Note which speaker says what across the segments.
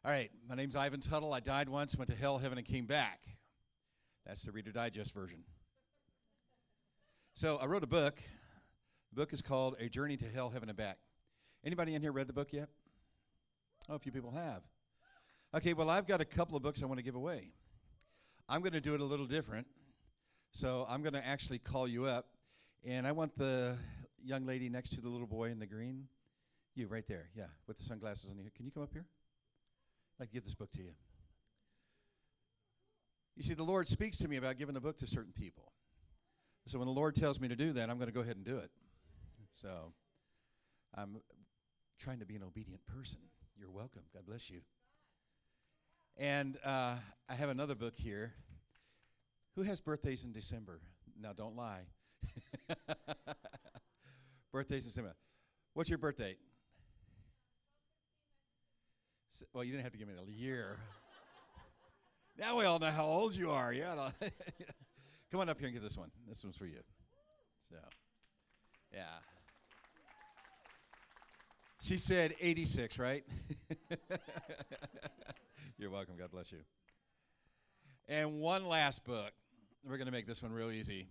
Speaker 1: All right, my name's Ivan Tuttle. I died once, went to hell, heaven, and came back. That's the Reader Digest version. So I wrote a book. The book is called A Journey to Hell, Heaven, and Back. Anybody in here read the book yet? Oh, a few people have. Okay, well, I've got a couple of books I want to give away. I'm going to do it a little different. So I'm going to actually call you up. And I want the young lady next to the little boy in the green. You, right there, yeah, with the sunglasses on. Can you come up here? I'd like to give this book to you. You see, the Lord speaks to me about giving a book to certain people. So when the Lord tells me to do that, I'm going to go ahead and do it. So I'm trying to be an obedient person. You're welcome. God bless you. And I have another book here. Who has birthdays in December? Now, don't lie. Birthdays in December. What's your birth date? Well, you didn't have to give me a year. Now we all know how old you are. Yeah. Come on up here and get this one. This one's for you. So, yeah. She said 86, right? You're welcome. God bless you. And one last book. We're going to make this one real easy.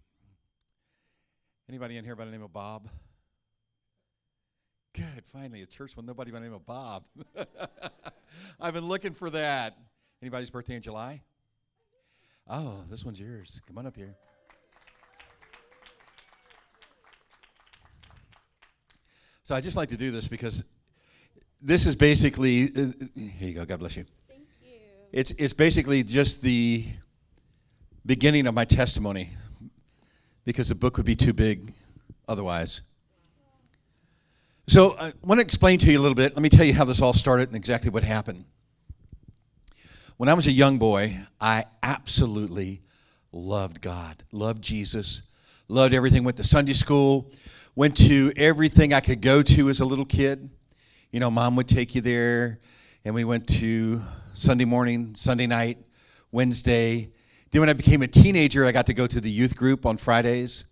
Speaker 1: Anybody in here by the name of Bob? Good. Finally, a church with nobody by the name of Bob. I've been looking for that. Anybody's birthday in July? Oh, this one's yours. Come on up here. So I just like to do this because this is basically, here you go, God bless you.
Speaker 2: Thank you.
Speaker 1: It's basically just the beginning of my testimony because the book would be too big otherwise. So I want to explain to you a little bit. Let me tell you how this all started and exactly what happened. When I was a young boy, I absolutely loved God, loved Jesus, loved everything. Went to Sunday school, went to everything I could go to as a little kid. You know, Mom would take you there, and we went to Sunday morning, Sunday night, Wednesday. Then when I became a teenager, I got to go to the youth group on Fridays.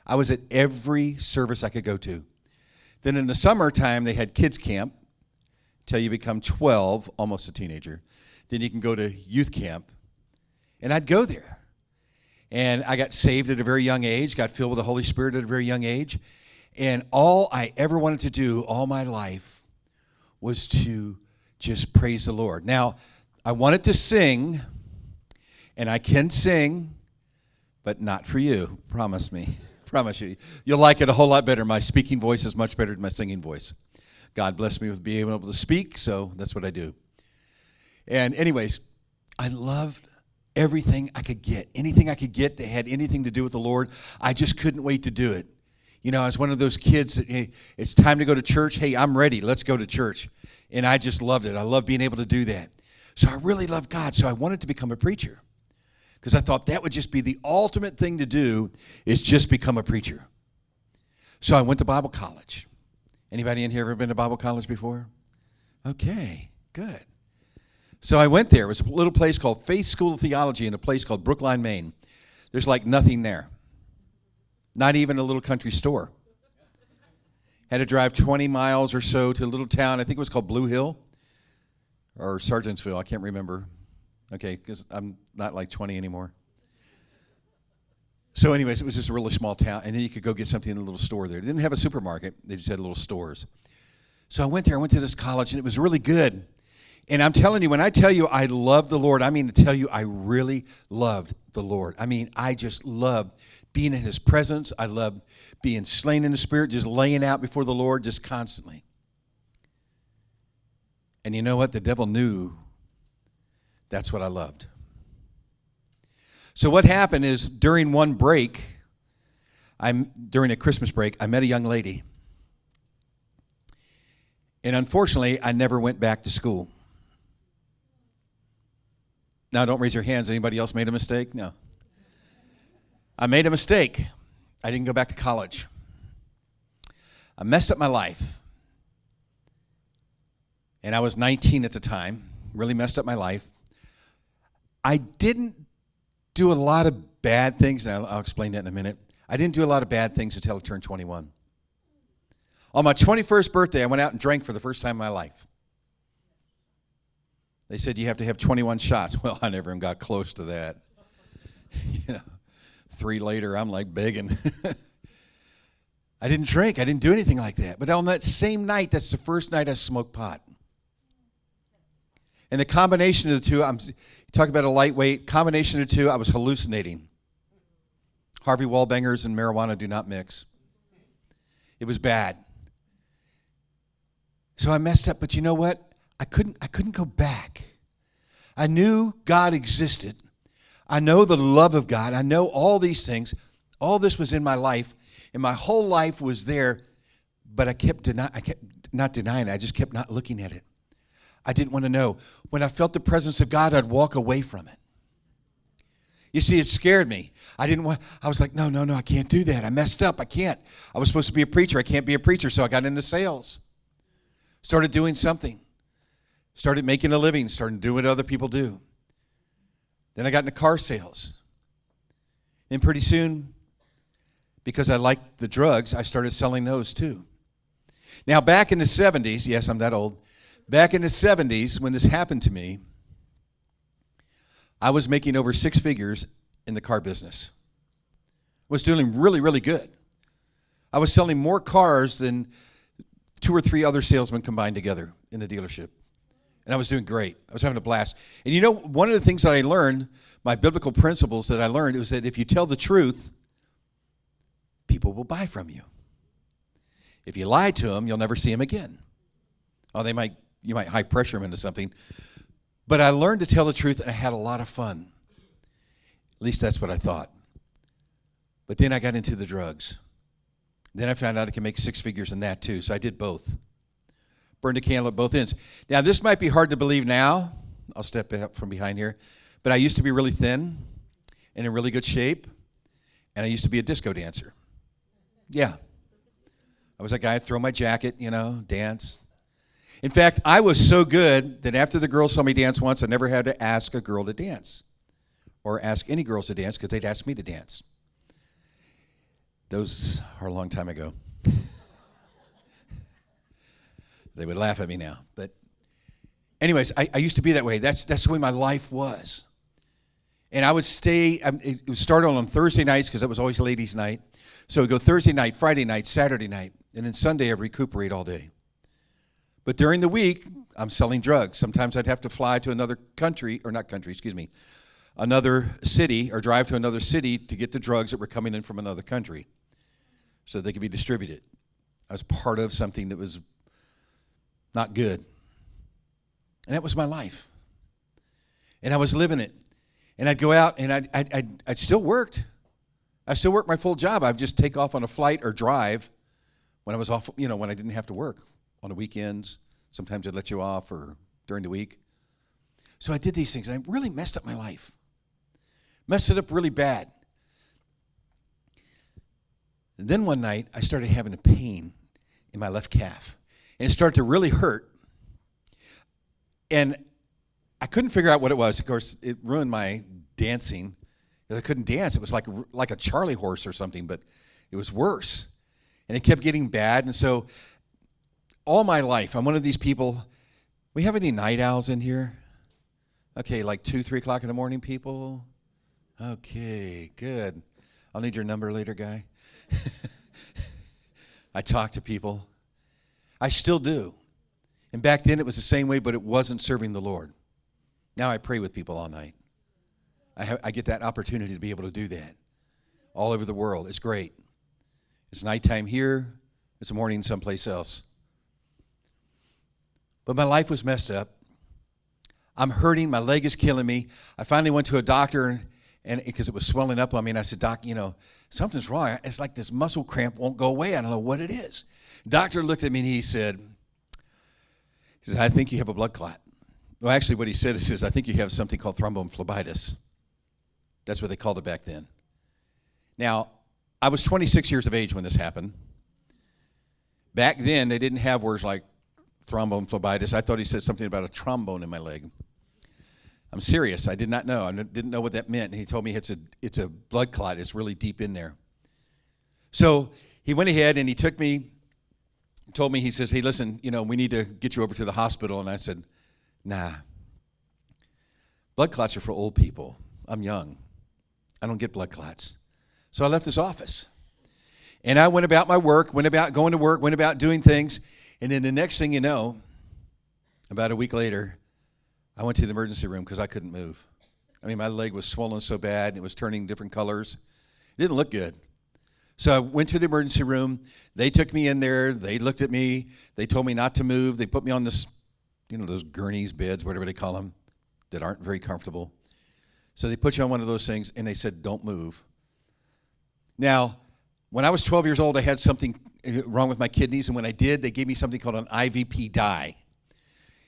Speaker 1: I was at every service I could go to. Then in the summertime, they had kids camp till you become 12, almost a teenager. Then you can go to youth camp, and I'd go there. And I got saved at a very young age, got filled with the Holy Spirit at a very young age. And all I ever wanted to do all my life was to just praise the Lord. Now, I wanted to sing, and I can sing, but not for you. Promise me. Promise you. You'll like it a whole lot better. My speaking voice is much better than my singing voice. God blessed me with being able to speak, so that's what I do. And anyways, I loved everything I could get. Anything I could get that had anything to do with the Lord, I just couldn't wait to do it. You know, I was one of those kids that, hey, it's time to go to church. Hey, I'm ready. Let's go to church. And I just loved it. I loved being able to do that. So I really loved God. So I wanted to become a preacher because I thought that would just be the ultimate thing to do is just become a preacher. So I went to Bible college. Anybody in here ever been to Bible college before? Okay, good. So I went there. It was a little place called Faith School of Theology in a place called Brookline, Maine. There's like nothing there. Not even a little country store. Had to drive 20 miles or so to a little town. I think it was called Blue Hill or Sargentsville. I can't remember. Okay, because I'm not like 20 anymore. So anyways, it was just a really small town. And then you could go get something in a little store there. They didn't have a supermarket. They just had little stores. So I went there. I went to this college, and it was really good. And I'm telling you, when I tell you I love the Lord, I mean to tell you I really loved the Lord. I mean, I just loved being in His presence. I loved being slain in the Spirit, just laying out before the Lord just constantly. And you know what? The devil knew that's what I loved. So what happened is during one break, during a Christmas break, I met a young lady. And unfortunately, I never went back to school. Now, don't raise your hands. Anybody else made a mistake? No. I made a mistake. I didn't go back to college. I messed up my life. And I was 19 at the time. Really messed up my life. I didn't do a lot of bad things. And I'll explain that in a minute. I didn't do a lot of bad things until I turned 21. On my 21st birthday, I went out and drank for the first time in my life. They said you have to have 21 shots. Well, I never even got close to that. 3 later, I'm like begging. I didn't drink. I didn't do anything like that. But on that same night, that's the first night I smoked pot. And the combination of the two, you talk about a lightweight, combination of the two, I was hallucinating. Harvey Wallbangers and marijuana do not mix. It was bad. So I messed up, but you know what? I couldn't go back. I knew God existed. I know the love of God. I know all these things. All this was in my life, and my whole life was there, but I kept not denying it. I just kept not looking at it. I didn't want to know. When I felt the presence of God, I'd walk away from it. You see, it scared me. I was like, no, I can't do that. I messed up. I can't. I was supposed to be a preacher. I can't be a preacher, so I got into sales. Started doing something. Started making a living. Started doing what other people do. Then I got into car sales. And pretty soon, because I liked the drugs, I started selling those too. Now, back in the 70s, yes, I'm that old. Back in the 70s, when this happened to me, I was making over 6 figures in the car business. Was doing really, really good. I was selling more cars than 2 or 3 other salesmen combined together in the dealership. And I was doing great. I was having a blast. And you know, one of the things that I learned, my biblical principles that I learned, was that if you tell the truth, people will buy from you. If you lie to them, you'll never see them again. Oh, you might high pressure them into something. But I learned to tell the truth, and I had a lot of fun. At least that's what I thought. But then I got into the drugs. Then I found out I could make 6 figures in that too, so I did both. Burned a candle at both ends. Now, this might be hard to believe now. I'll step up from behind here. But I used to be really thin and in really good shape, and I used to be a disco dancer. Yeah. I was that guy, throw my jacket, dance. In fact, I was so good that after the girls saw me dance once, I never had to ask a girl to dance or ask any girls to dance because they'd ask me to dance. Those are a long time ago. They would laugh at me now. But anyways, I used to be that way. That's the way my life was. And I would stay, it would start on Thursday nights because it was always ladies' night. So it would go Thursday night, Friday night, Saturday night, and then Sunday I'd recuperate all day. But during the week, I'm selling drugs. Sometimes I'd have to fly to another another city or drive to another city to get the drugs that were coming in from another country so they could be distributed. I was part of something that was not good. And that was my life. And I was living it. And I'd go out and I still worked. I still worked my full job. I'd just take off on a flight or drive when I was off, when I didn't have to work. On the weekends, sometimes I'd let you off or during the week. So I did these things, and I really messed up my life. Messed it up really bad. And then one night, I started having a pain in my left calf. And it started to really hurt. And I couldn't figure out what it was. Of course, it ruined my dancing. I couldn't dance. It was like a Charlie horse or something, but it was worse. And it kept getting bad, and so all my life, I'm one of these people. We have any night owls in here? Okay, like 2, 3 o'clock in the morning, people? Okay, good. I'll need your number later, guy. I talk to people. I still do. And back then it was the same way, but it wasn't serving the Lord. Now I pray with people all night. I get that opportunity to be able to do that all over the world. It's great. It's nighttime here. It's morning someplace else. But my life was messed up. I'm hurting. My leg is killing me. I finally went to a doctor, and because it was swelling up on me, and I said, Doc, something's wrong. It's like this muscle cramp won't go away. I don't know what it is. Doctor looked at me, and he said, I think you have a blood clot. Well, actually, what he said is, I think you have something called thrombophlebitis. That's what they called it back then. Now, I was 26 years of age when this happened. Back then, they didn't have words like thrombophlebitis. I thought he said something about a trombone in my leg. I'm serious. I did not know. I didn't know what that meant. And he told me it's a blood clot. It's really deep in there. So he went ahead and he told me, he says, hey, listen, we need to get you over to the hospital. And I said, nah, Blood clots are for old people. I'm young. I don't get blood clots. So I left this office. And I went about my work, went about going to work, went about doing things. And then the next thing you know, about a week later, I went to the emergency room because I couldn't move. I mean, my leg was swollen so bad, and it was turning different colors. It didn't look good. So I went to the emergency room. They took me in there. They looked at me. They told me not to move. They put me on this, those gurneys, beds, whatever they call them, that aren't very comfortable. So they put you on one of those things, and they said, don't move. Now, when I was 12 years old, I had something wrong with my kidneys, and when I did, they gave me something called an IVP dye.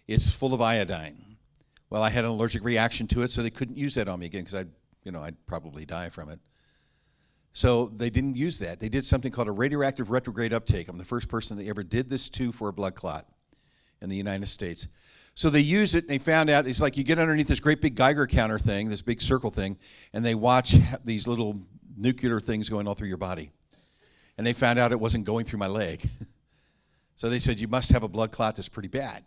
Speaker 1: It's full of iodine. Well, I had an allergic reaction to it, so they couldn't use that on me again because I'd probably die from it. So they didn't use that. They did something called a radioactive retrograde uptake. I'm the first person they ever did this to for a blood clot in the United States. So they used it, and they found out, it's like you get underneath this great big Geiger counter thing, this big circle thing, and they watch these little nuclear things going all through your body. And they found out it wasn't going through my leg. So they said, you must have a blood clot that's pretty bad.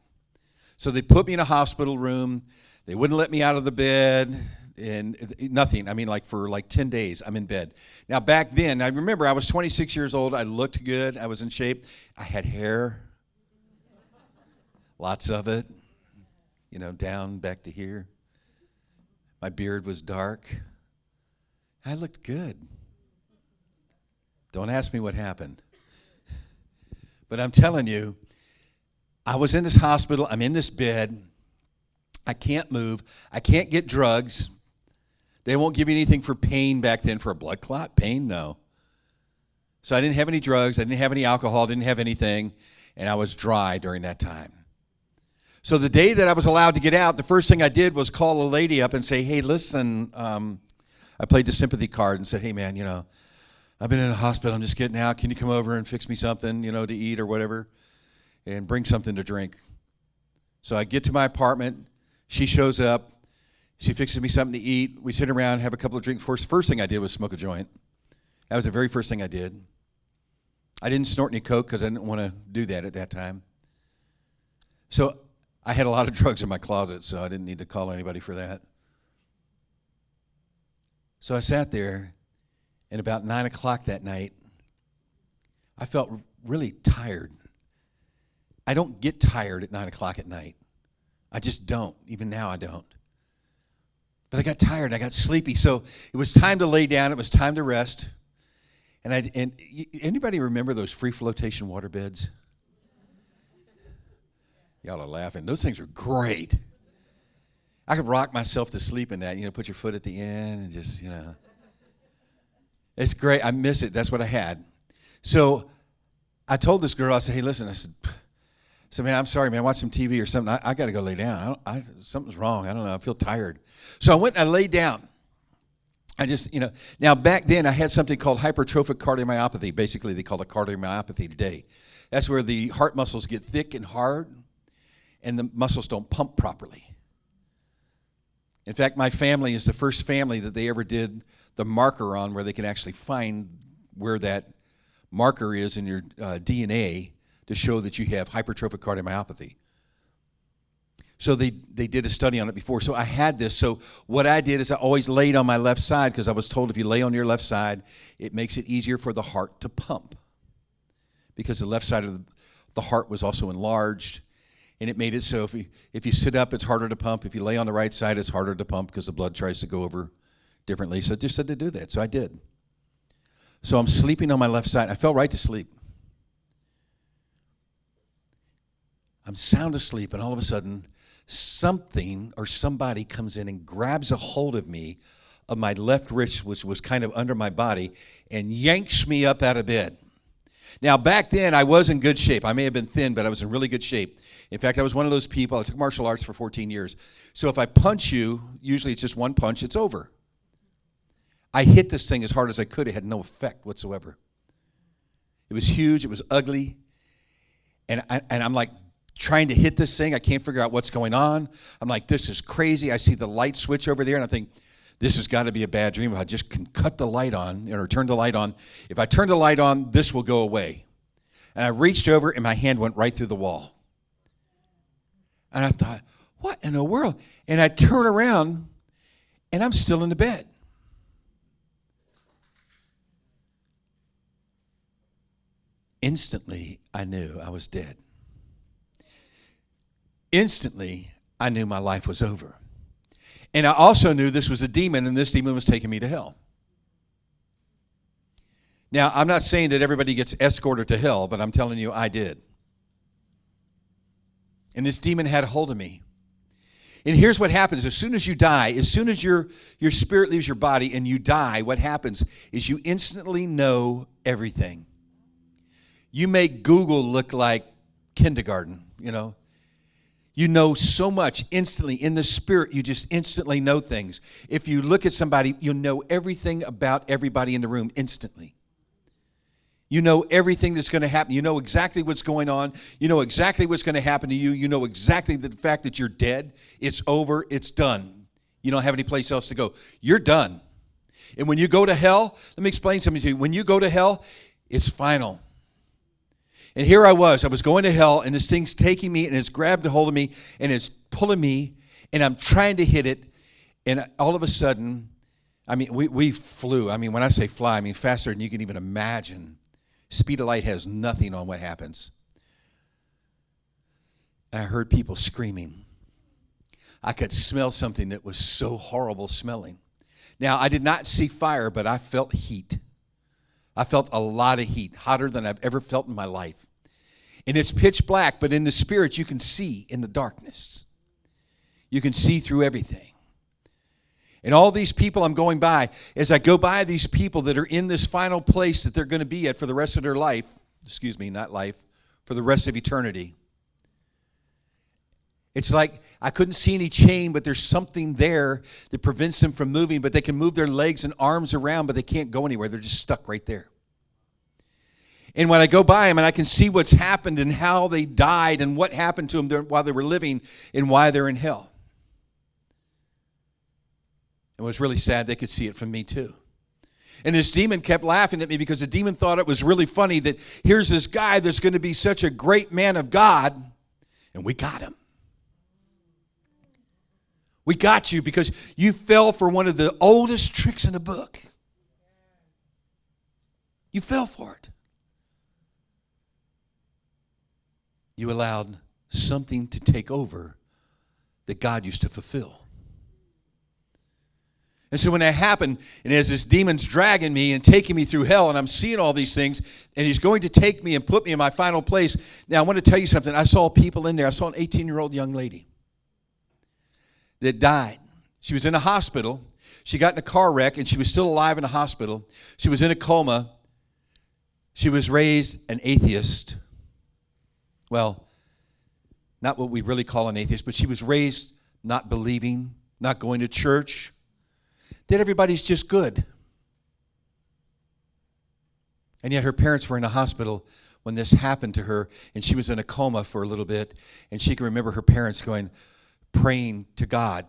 Speaker 1: So they put me in a hospital room. They wouldn't let me out of the bed. And nothing. I mean, for 10 days, I'm in bed. Now, back then, I remember I was 26 years old. I looked good. I was in shape. I had hair. Lots of it. Down back to here. My beard was dark. I looked good. Don't ask me what happened. But I'm telling you, I was in this hospital. I'm in this bed. I can't move. I can't get drugs. They won't give you anything for pain back then. For a blood clot? Pain? No. So I didn't have any drugs. I didn't have any alcohol. Didn't have anything. And I was dry during that time. So the day that I was allowed to get out, the first thing I did was call a lady up and say, hey, listen, I played the sympathy card and said, hey, man, I've been in a hospital. I'm just getting out. Can you come over and fix me something, to eat or whatever, and bring something to drink? So I get to my apartment. She shows up. She fixes me something to eat. We sit around, have a couple of drinks. First thing I did was smoke a joint. That was the very first thing I did. I didn't snort any coke because I didn't want to do that at that time. So I had a lot of drugs in my closet, so I didn't need to call anybody for that. So I sat there, and about 9 o'clock that night, I felt really tired. I don't get tired at 9 o'clock at night. I just don't. Even now I don't. But I got tired. I got sleepy. So it was time to lay down. It was time to rest. And anybody remember those free flotation water beds? Y'all are laughing. Those things are great. I could rock myself to sleep in that. Put your foot at the end and just, It's great. I miss it. That's what I had. So I told this girl, I said, hey, listen, I said, man, I'm sorry, man, watch some TV or something. I got to go lay down. Something's wrong. I don't know. I feel tired. So I went and I laid down. I just, now back then I had something called hypertrophic cardiomyopathy. Basically, they call it cardiomyopathy today. That's where the heart muscles get thick and hard and the muscles don't pump properly. In fact, my family is the first family that they ever did the marker on where they can actually find where that marker is in your DNA to show that you have hypertrophic cardiomyopathy. So they did a study on it before. So I had this. So what I did is I always laid on my left side because I was told if you lay on your left side, it makes it easier for the heart to pump. Because the left side of the heart was also enlarged. And it made it so if you sit up, it's harder to pump. If you lay on the right side, it's harder to pump because the blood tries to go over differently. So it just said to do that. So I did. So I'm sleeping on my left side. I fell right to sleep. I'm sound asleep, and all of a sudden, something or somebody comes in and grabs a hold of me, of my left wrist, which was kind of under my body, and yanks me up out of bed. Now, back then, I was in good shape. I may have been thin, but I was in really good shape. In fact, I was one of those people. I took martial arts for 14 years. So if I punch you, usually it's just one punch, it's over. I hit this thing as hard as I could. It had no effect whatsoever. It was huge. It was ugly. And I'm like trying to hit this thing. I can't figure out what's going on. I'm like, this is crazy. I see the light switch over there, and I think, this has got to be a bad dream. If I just can cut the light on or turn the light on, if I turn the light on, this will go away. And I reached over, and my hand went right through the wall. And I thought, what in the world? And I turn around, and I'm still in the bed. Instantly, I knew I was dead. Instantly, I knew my life was over. And I also knew this was a demon, and this demon was taking me to hell. Now, I'm not saying that everybody gets escorted to hell, but I'm telling you I did. And this demon had a hold of me. And here's what happens. As soon as you die, as soon as your spirit leaves your body and you die, what happens is you instantly know everything. You make Google look like kindergarten, you know. You know so much instantly. In the spirit, you just instantly know things. If you look at somebody, you'll know everything about everybody in the room instantly. You know everything that's going to happen. You know exactly what's going on. You know exactly what's going to happen to you. You know exactly the fact that you're dead. It's over. It's done. You don't have any place else to go. You're done. And when you go to hell, let me explain something to you. When you go to hell, it's final. And here I was going to hell, and this thing's taking me, and it's grabbed a hold of me, and it's pulling me, and I'm trying to hit it, and all of a sudden, I mean, we flew. I mean, when I say fly, I mean faster than you can even imagine. Speed of light has nothing on what happens. And I heard people screaming. I could smell something that was so horrible smelling. Now, I did not see fire, but I felt heat. I felt a lot of heat, hotter than I've ever felt in my life. And it's pitch black, but in the spirit, you can see in the darkness. You can see through everything. And all these people I'm going by, as I go by these people that are in this final place that they're going to be at for the rest of their life, for the rest of eternity. It's like I couldn't see any chain, but there's something there that prevents them from moving, but they can move their legs and arms around, but they can't go anywhere. They're just stuck right there. And when I go by them and I can see what's happened and how they died and what happened to them while they were living and why they're in hell. It was really sad they could see it from me too. And this demon kept laughing at me because the demon thought it was really funny that here's this guy that's going to be such a great man of God, and we got him. We got you because you fell for one of the oldest tricks in the book. You fell for it. You allowed something to take over that God used to fulfill. And so when that happened, and as this demon's dragging me and taking me through hell, and I'm seeing all these things, and he's going to take me and put me in my final place. Now, I want to tell you something. I saw people in there. I saw an 18-year-old young lady that died. She was in a hospital. She got in a car wreck, and she was still alive in a hospital. She was in a coma. She was raised an atheist. Well, not what we really call an atheist, but she was raised not believing, not going to church. That everybody's just good. And yet her parents were in a hospital when this happened to her, and she was in a coma for a little bit, and she can remember her parents praying to God.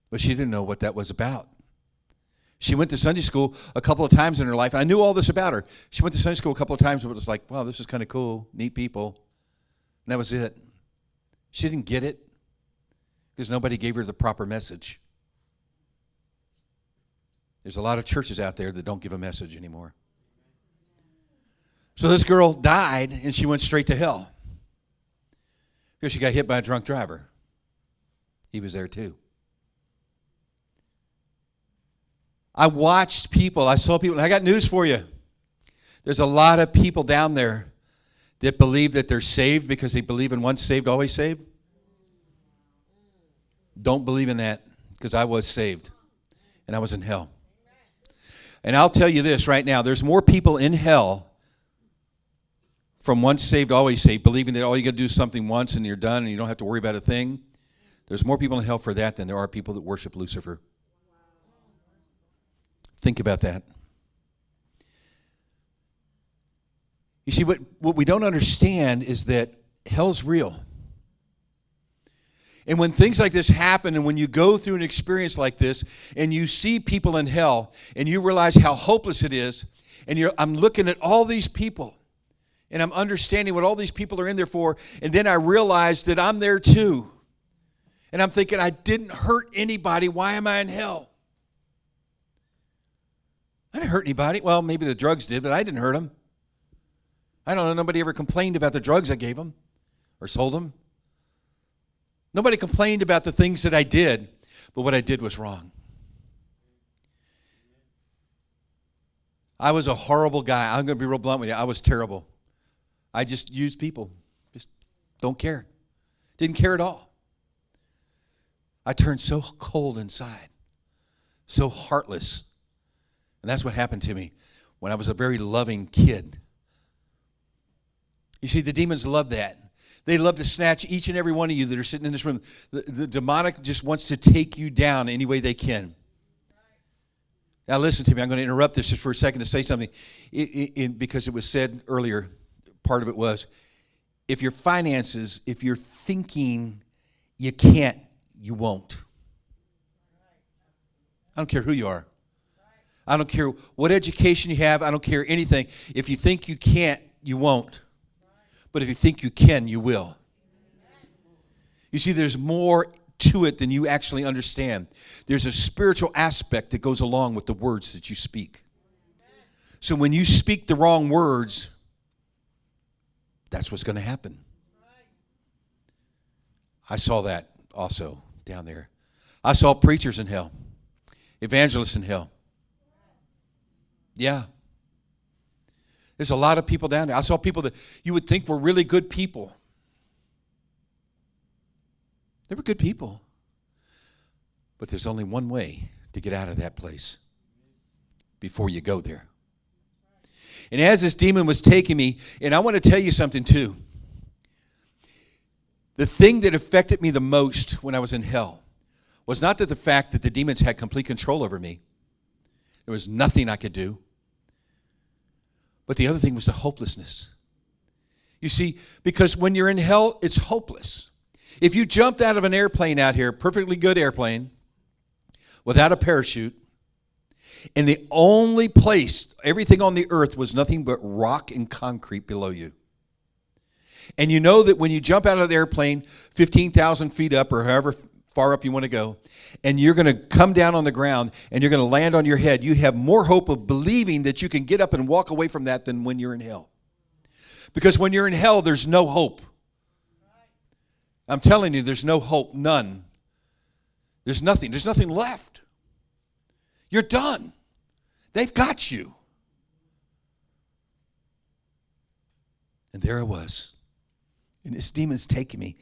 Speaker 1: But she didn't know what that was about. She went to Sunday school a couple of times in her life, and I knew all this about her. She went to Sunday school a couple of times, but it was like, wow, this is kind of cool, neat people. And that was it. She didn't get it because nobody gave her the proper message. There's a lot of churches out there that don't give a message anymore. So this girl died, and she went straight to hell because she got hit by a drunk driver. He was there too. I watched people. I saw people. And I got news for you. There's a lot of people down there that believe that they're saved because they believe in once saved, always saved. Don't believe in that because I was saved, and I was in hell. And I'll tell you this right now, there's more people in hell from once saved, always saved, believing that all you got to do is something once and you're done and you don't have to worry about a thing. There's more people in hell for that than there are people that worship Lucifer. Think about that. You see, what we don't understand is that hell's real. And when things like this happen, and when you go through an experience like this, and you see people in hell, and you realize how hopeless it is, and I'm looking at all these people, And I'm understanding what all these people are in there for. And then I realized that I'm there too. And I'm thinking, I didn't hurt anybody. Why am I in hell? I didn't hurt anybody. Well, maybe the drugs did, but I didn't hurt them. I don't know. Nobody ever complained about the drugs I gave them or sold them. Nobody complained about the things that I did, but what I did was wrong. I was a horrible guy. I'm going to be real blunt with you. I was terrible. I just used people. Just don't care. Didn't care at all. I turned so cold inside, so heartless. And that's what happened to me when I was a very loving kid. You see, the demons love that. They love to snatch each and every one of you that are sitting in this room. The demonic just wants to take you down any way they can. Now listen to me. I'm going to interrupt this just for a second to say something. Because it was said earlier, part of it was, if your finances, if you're thinking you can't, you won't. I don't care who you are. I don't care what education you have. I don't care anything. If you think you can't, you won't. But if you think you can, you will. You see, there's more to it than you actually understand. There's a spiritual aspect that goes along with the words that you speak. So when you speak the wrong words, that's what's going to happen. I saw that also down there. I saw preachers in hell, evangelists in hell. Yeah. There's a lot of people down there. I saw people that you would think were really good people. They were good people. But there's only one way to get out of that place before you go there. And as this demon was taking me, and I want to tell you something too. The thing that affected me the most when I was in hell was not that the fact that the demons had complete control over me. There was nothing I could do. But the other thing was the hopelessness. You see, because when you're in hell, it's hopeless. If you jumped out of an airplane out here, perfectly good airplane, without a parachute, and the only place, everything on the earth was nothing but rock and concrete below you. And you know that when you jump out of the airplane 15,000 feet up or however far up you want to go, and you're going to come down on the ground and you're going to land on your head, you have more hope of believing that you can get up and walk away from that than when you're in hell. Because when you're in hell, there's no hope. I'm telling you, there's no hope, none. There's nothing left. You're done. They've got you. And there I was. And this demon's taking me.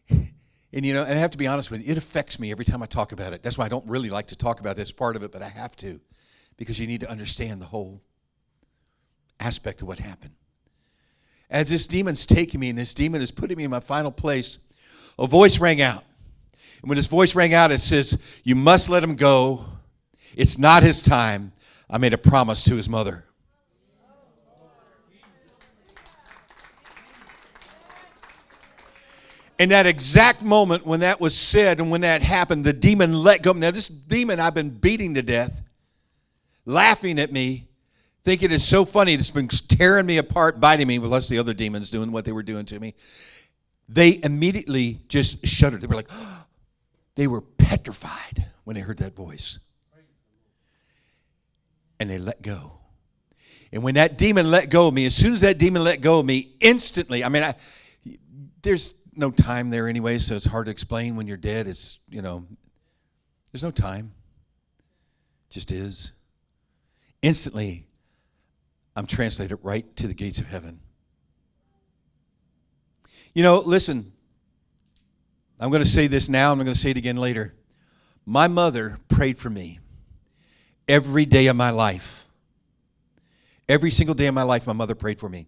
Speaker 1: And, and I have to be honest with you, it affects me every time I talk about it. That's why I don't really like to talk about this part of it, but I have to. Because you need to understand the whole aspect of what happened. As this demon's taking me, and this demon is putting me in my final place, a voice rang out. And when this voice rang out, it says, "You must let him go. It's not his time. I made a promise to his mother." In that exact moment when that was said and when that happened, the demon let go. Now, this demon I've been beating to death, laughing at me, thinking it's so funny. It's been tearing me apart, biting me, plus the other demons doing what they were doing to me. They immediately just shuddered. They were like, they were petrified when they heard that voice. And they let go. And when that demon let go of me, as soon as that demon let go of me, instantly, there's no time there anyway, so it's hard to explain when you're dead. It's, there's no time. It just is. Instantly, I'm translated right to the gates of heaven. Listen, I'm going to say this now, and I'm going to say it again later. My mother prayed for me every day of my life. Every single day of my life, my mother prayed for me.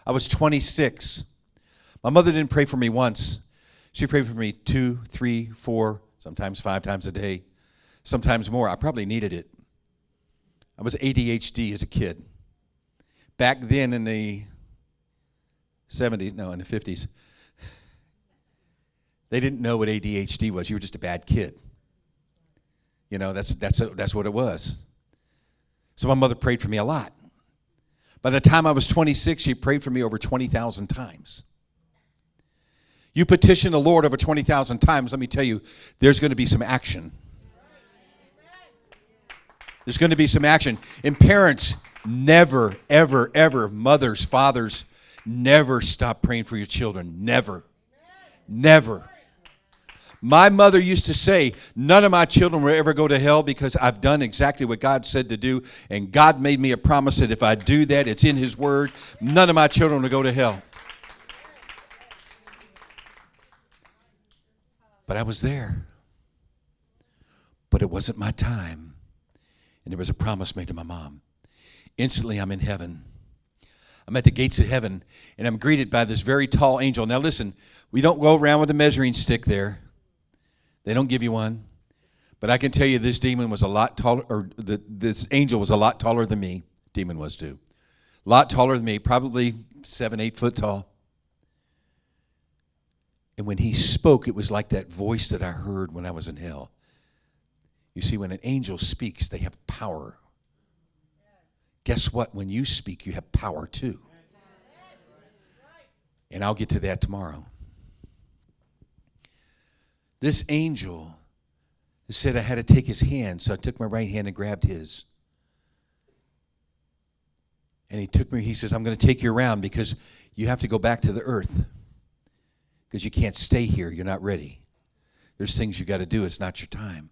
Speaker 1: I was 26. My mother didn't pray for me once. She prayed for me 2, 3, 4, sometimes 5 times a day, sometimes more. I probably needed it. I was ADHD as a kid. Back then in the 70s, no, in the 50s, they didn't know what ADHD was. You were just a bad kid. That's what it was. So my mother prayed for me a lot. By the time I was 26, she prayed for me over 20,000 times. You petition the Lord over 20,000 times, let me tell you, there's going to be some action. There's going to be some action. And parents, never, ever, ever, mothers, fathers, never stop praying for your children. Never. Never. My mother used to say, none of my children will ever go to hell because I've done exactly what God said to do. And God made me a promise that if I do that, it's in His Word. None of my children will go to hell. But I was there. But it wasn't my time. And there was a promise made to my mom. Instantly, I'm in heaven. I'm at the gates of heaven, and I'm greeted by this very tall angel. Now listen, we don't go around with a measuring stick there. They don't give you one. But I can tell you this demon was a lot taller, or this angel was a lot taller than me. Demon was too. A lot taller than me, probably 7, 8 foot tall. And when he spoke, it was like that voice that I heard when I was in hell. You see, when an angel speaks, they have power. Guess what? When you speak, you have power too. And I'll get to that tomorrow. This angel said I had to take his hand, so I took my right hand and grabbed his. And he took me, he says, I'm going to take you around because you have to go back to the earth. Because you can't stay here. You're not ready. There's things you got to do. It's not your time.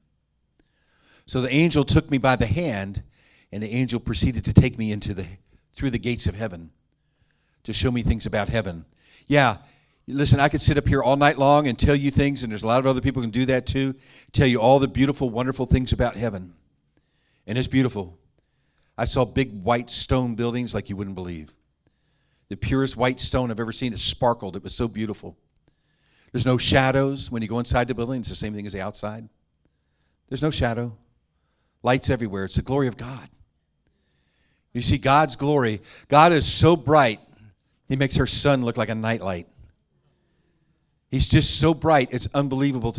Speaker 1: So the angel took me by the hand, and the angel proceeded to take me through the gates of heaven to show me things about heaven. Yeah, listen, I could sit up here all night long and tell you things, and there's a lot of other people who can do that too, tell you all the beautiful, wonderful things about heaven. And it's beautiful. I saw big white stone buildings like you wouldn't believe. The purest white stone I've ever seen. It sparkled. It was so beautiful. There's no shadows. When you go inside the building, it's the same thing as the outside. There's no shadow. Lights everywhere. It's the glory of God. You see, God's glory. God is so bright, He makes our sun look like a nightlight. He's just so bright, it's unbelievable.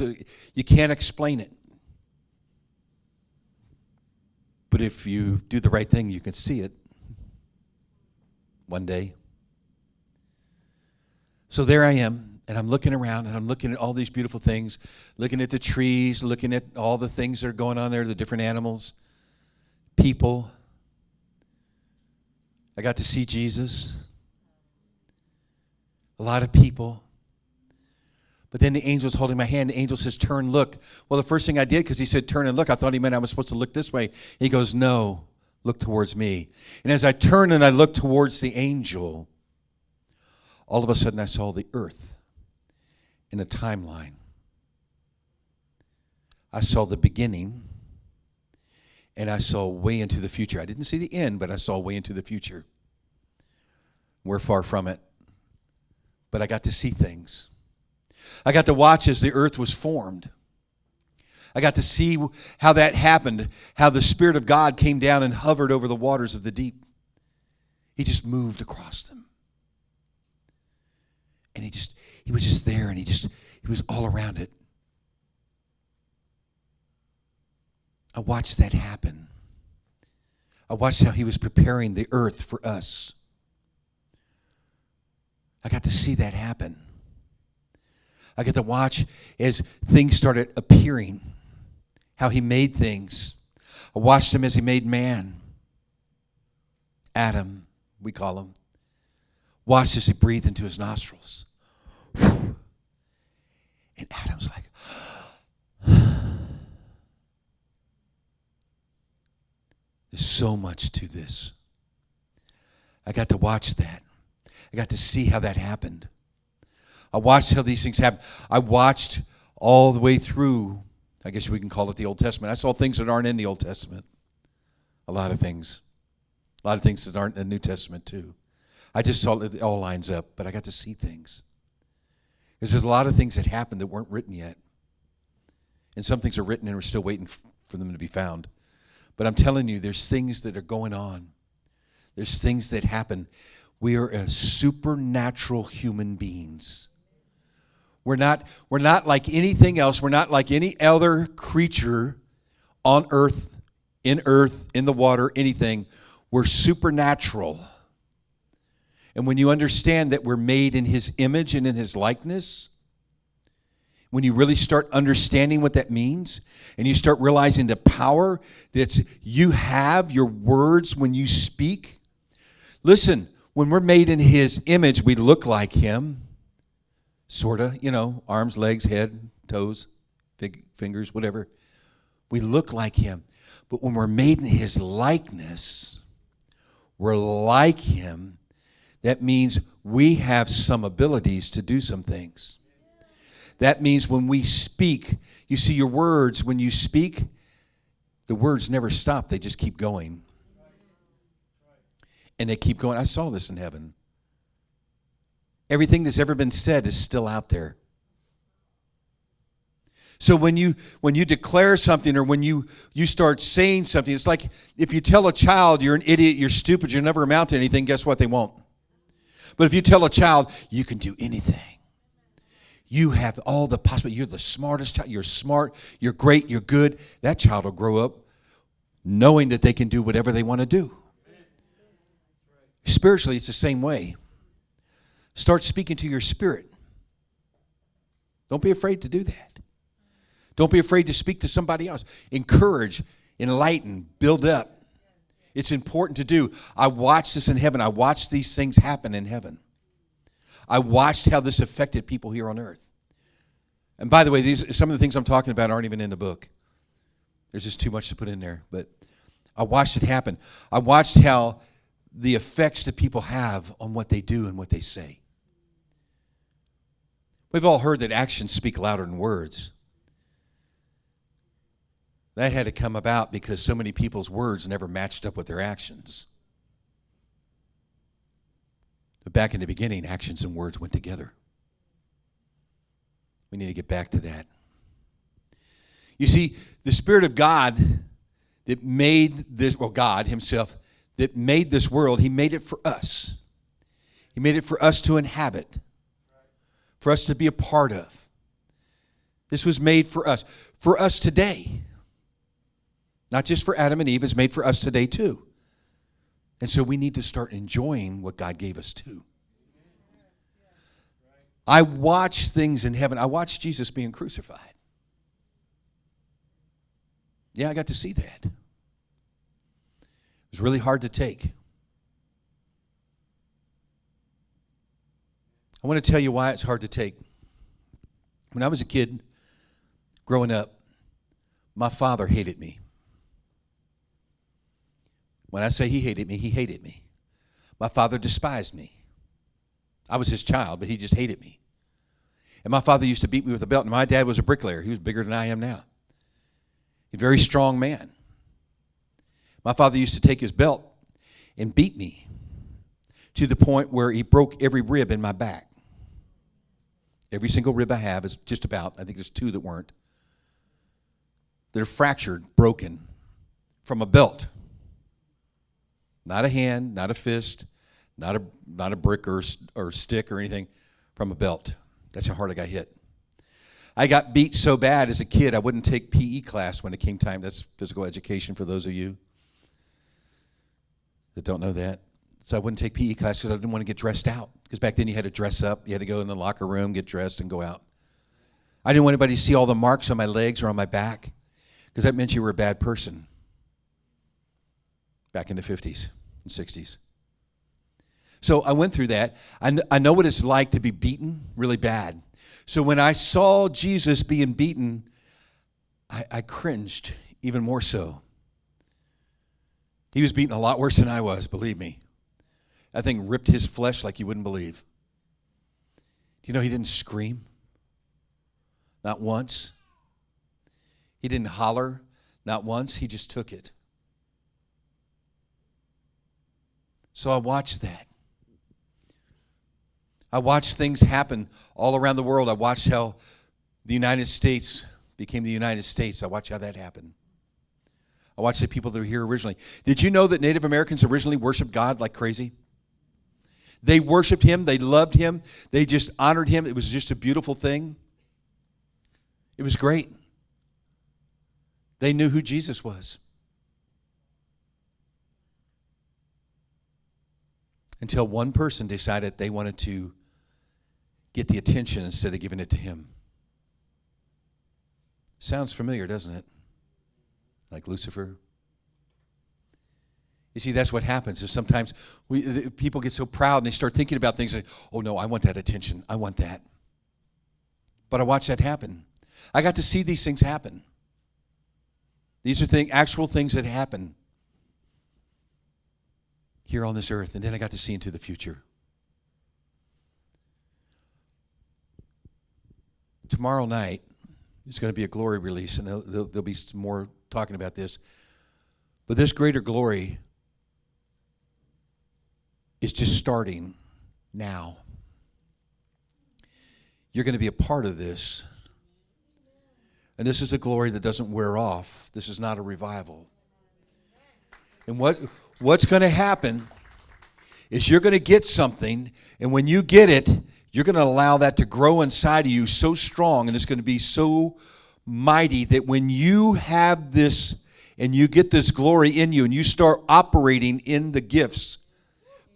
Speaker 1: You can't explain it. But if you do the right thing, you can see it one day. So there I am. And I'm looking around, and I'm looking at all these beautiful things, looking at the trees, looking at all the things that are going on there, the different animals, people. I got to see Jesus. A lot of people. But then the angel's holding my hand. The angel says, turn, look. Well, the first thing I did, because he said, turn and look, I thought he meant I was supposed to look this way. He goes, no, look towards me. And as I turned and I looked towards the angel, all of a sudden I saw the earth in a timeline. I saw the beginning, and I saw way into the future. I didn't see the end, but I saw way into the future. We're far from it. But I got to see things. I got to watch as the earth was formed. I got to see how that happened, how the Spirit of God came down and hovered over the waters of the deep. He just moved across them. And he was just there, and he was all around it. I watched that happen. I watched how he was preparing the earth for us. I got to see that happen. I got to watch as things started appearing, how he made things. I watched him as he made man. Adam, we call him. Watched as he breathed into his nostrils. And Adam's like, there's so much to this. I got to watch that. I got to see how that happened. I watched how these things happen. I watched all the way through, I guess we can call it the Old Testament. I saw things that aren't in the Old Testament. A lot of things. A lot of things that aren't in the New Testament too. I just saw it all lines up, but I got to see things. Because there's a lot of things that happened that weren't written yet. And some things are written and we're still waiting for them to be found. But I'm telling you, there's things that are going on. There's things that happen. We are a supernatural human beings. We're not like anything else. We're not like any other creature on earth, in the water, anything. We're supernatural. And when you understand that we're made in his image and in his likeness, when you really start understanding what that means, and you start realizing the power that you have, your words when you speak. Listen, when we're made in his image, we look like him. Sort of, arms, legs, head, toes, fingers, whatever. We look like him. But when we're made in his likeness, we're like him. That means we have some abilities to do some things. That means when we speak, you see your words, when you speak, the words never stop. They just keep going. And they keep going. I saw this in heaven. Everything that's ever been said is still out there. So when you declare something, or when you start saying something, it's like if you tell a child you're an idiot, you're stupid, you'll never amount to anything, guess what? They won't. But if you tell a child you can do anything, you have all the possibility, you're the smartest child, you're smart, you're great, you're good, that child will grow up knowing that they can do whatever they want to do. Spiritually, it's the same way. Start speaking to your spirit. Don't be afraid to do that. Don't be afraid to speak to somebody else. Encourage, enlighten, build up. It's important to do. I watched this in heaven. I watched these things happen in heaven. I watched how this affected people here on earth. And by the way, some of the things I'm talking about aren't even in the book. There's just too much to put in there. But I watched it happen. I watched how the effects that people have on what they do and what they say. We've all heard that actions speak louder than words. That had to come about because so many people's words never matched up with their actions. But back in the beginning, actions and words went together. We need to get back to that. You see, the Spirit of God that made this, God himself, that made this world, he made it for us. He made it for us to inhabit, for us to be a part of. This was made for us today. Not just for Adam and Eve, it's made for us today too. And so we need to start enjoying what God gave us too. I watched things in heaven. I watched Jesus being crucified. Yeah, I got to see that. It was really hard to take. I want to tell you why it's hard to take. When I was a kid, growing up, my father hated me. When I say he hated me, he hated me. My father despised me. I was his child, but he just hated me. And my father used to beat me with a belt. And my dad was a bricklayer. He was bigger than I am now. He's a very strong man. My father used to take his belt and beat me to the point where he broke every rib in my back. Every single rib I have is just about, I think there's 2 that weren't. They're fractured, broken from a belt. Not a hand, not a fist, not a brick or stick or anything, from a belt. That's how hard I got hit. I got beat so bad as a kid, I wouldn't take PE class when it came time. That's physical education for those of you that don't know that. So I wouldn't take PE class because I didn't want to get dressed out. Because back then you had to dress up. You had to go in the locker room, get dressed, and go out. I didn't want anybody to see all the marks on my legs or on my back because that meant you were a bad person. Back in the 50s and 60s. So I went through that. I know what it's like to be beaten really bad. So when I saw Jesus being beaten, I cringed even more so. He was beaten a lot worse than I was, believe me. That thing ripped his flesh like you wouldn't believe. Do you know he didn't scream? Not once. He didn't holler. Not once. He just took it. So I watched that. I watched things happen all around the world. I watched how the United States became the United States. I watched how that happened. I watched the people that were here originally. Did you know that Native Americans originally worshiped God like crazy? They worshiped him. They loved him. They just honored him. It was just a beautiful thing. It was great. They knew who Jesus was. until one person decided they wanted to get the attention instead of giving it to him. Sounds familiar, doesn't it? Like Lucifer. You see, that's what happens is sometimes people get so proud and they start thinking about things like, oh no, I want that attention. I want that. But I watched that happen. I got to see these things happen. These are actual things that happen here on this earth. And then I got to see into the future. Tomorrow night, there's going to be a glory release, and there'll be some more talking about this. But this greater glory is just starting now. You're going to be a part of this. And this is a glory that doesn't wear off. This is not a revival. And what's going to happen is you're going to get something, and when you get it, you're going to allow that to grow inside of you so strong, and it's going to be so mighty that when you have this and you get this glory in you and you start operating in the gifts,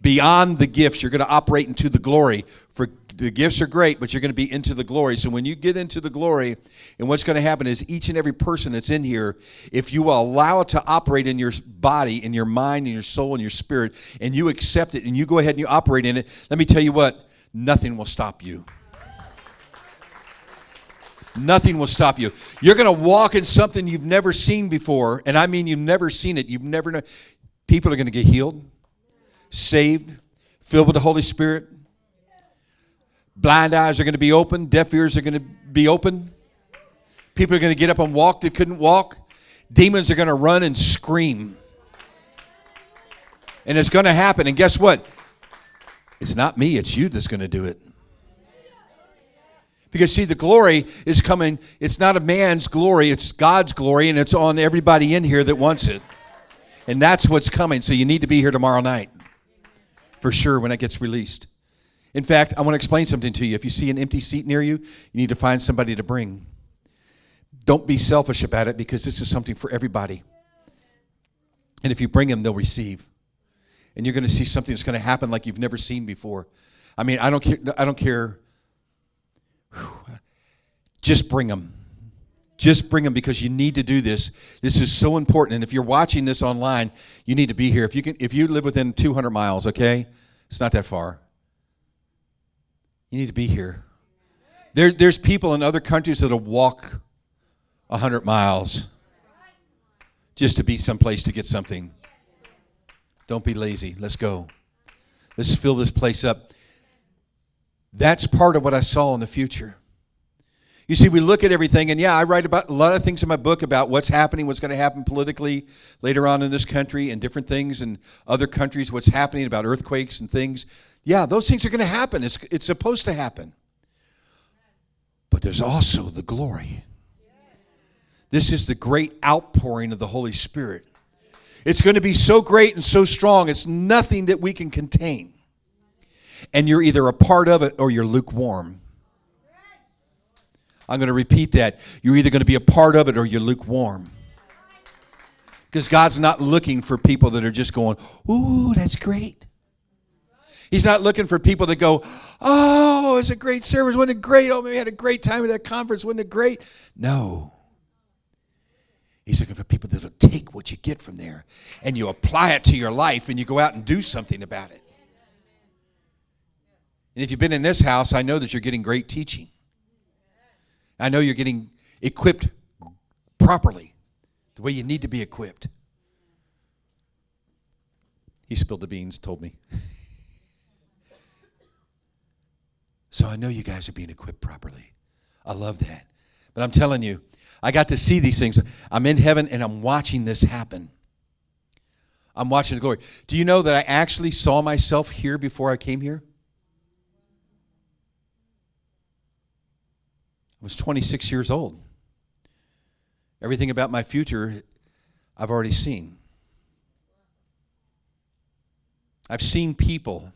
Speaker 1: beyond the gifts, you're going to operate into the glory. For the gifts are great, but you're going to be into the glory. So when you get into the glory, and what's going to happen is each and every person that's in here, if you will allow it to operate in your body, in your mind, in your soul, in your spirit, and you accept it and you go ahead and you operate in it, let me tell you what, nothing will stop you. Nothing will stop you. You're going to walk in something you've never seen before, and I mean you've never seen it. You've never known. People are going to get healed, saved, filled with the Holy Spirit. Blind eyes are going to be open. Deaf ears are going to be open. People are going to get up and walk that couldn't walk. Demons are going to run and scream. And it's going to happen. And guess what? It's not me. It's you that's going to do it. Because, see, the glory is coming. It's not a man's glory. It's God's glory, and it's on everybody in here that wants it. And that's what's coming. So you need to be here tomorrow night for sure when it gets released. In fact, I want to explain something to you. If you see an empty seat near you, you need to find somebody to bring. Don't be selfish about it, because this is something for everybody. And if you bring them, they'll receive. And you're going to see something that's going to happen like you've never seen before. I mean, I don't care. Just bring them. Just bring them, because you need to do this. This is so important. And if you're watching this online, you need to be here. If you live within 200 miles, okay? It's not that far. You need to be here. There's people in other countries that'll walk 100 miles just to be someplace to get something. Don't be lazy. Let's go. Let's fill this place up. That's part of what I saw in the future. You see, we look at everything, and I write about a lot of things in my book about what's happening, what's going to happen politically later on in this country, and different things in other countries, what's happening about earthquakes and things. Yeah, those things are going to happen. It's supposed to happen. But there's also the glory. This is the great outpouring of the Holy Spirit. It's going to be so great and so strong, it's nothing that we can contain. And you're either a part of it or you're lukewarm. I'm going to repeat that. You're either going to be a part of it or you're lukewarm. Because God's not looking for people that are just going, ooh, that's great. He's not looking for people that go, oh, it's a great service. Wasn't it great? Oh, man, we had a great time at that conference. Wasn't it great? No. He's looking for people that will take what you get from there and you apply it to your life and you go out and do something about it. And if you've been in this house, I know that you're getting great teaching. I know you're getting equipped properly, the way you need to be equipped. He spilled the beans, told me. So I know you guys are being equipped properly. I love that. But I'm telling you, I got to see these things. I'm in heaven and I'm watching this happen. I'm watching the glory. Do you know that I actually saw myself here before I came here? I was 26 years old. Everything about my future I've already seen. I've seen people.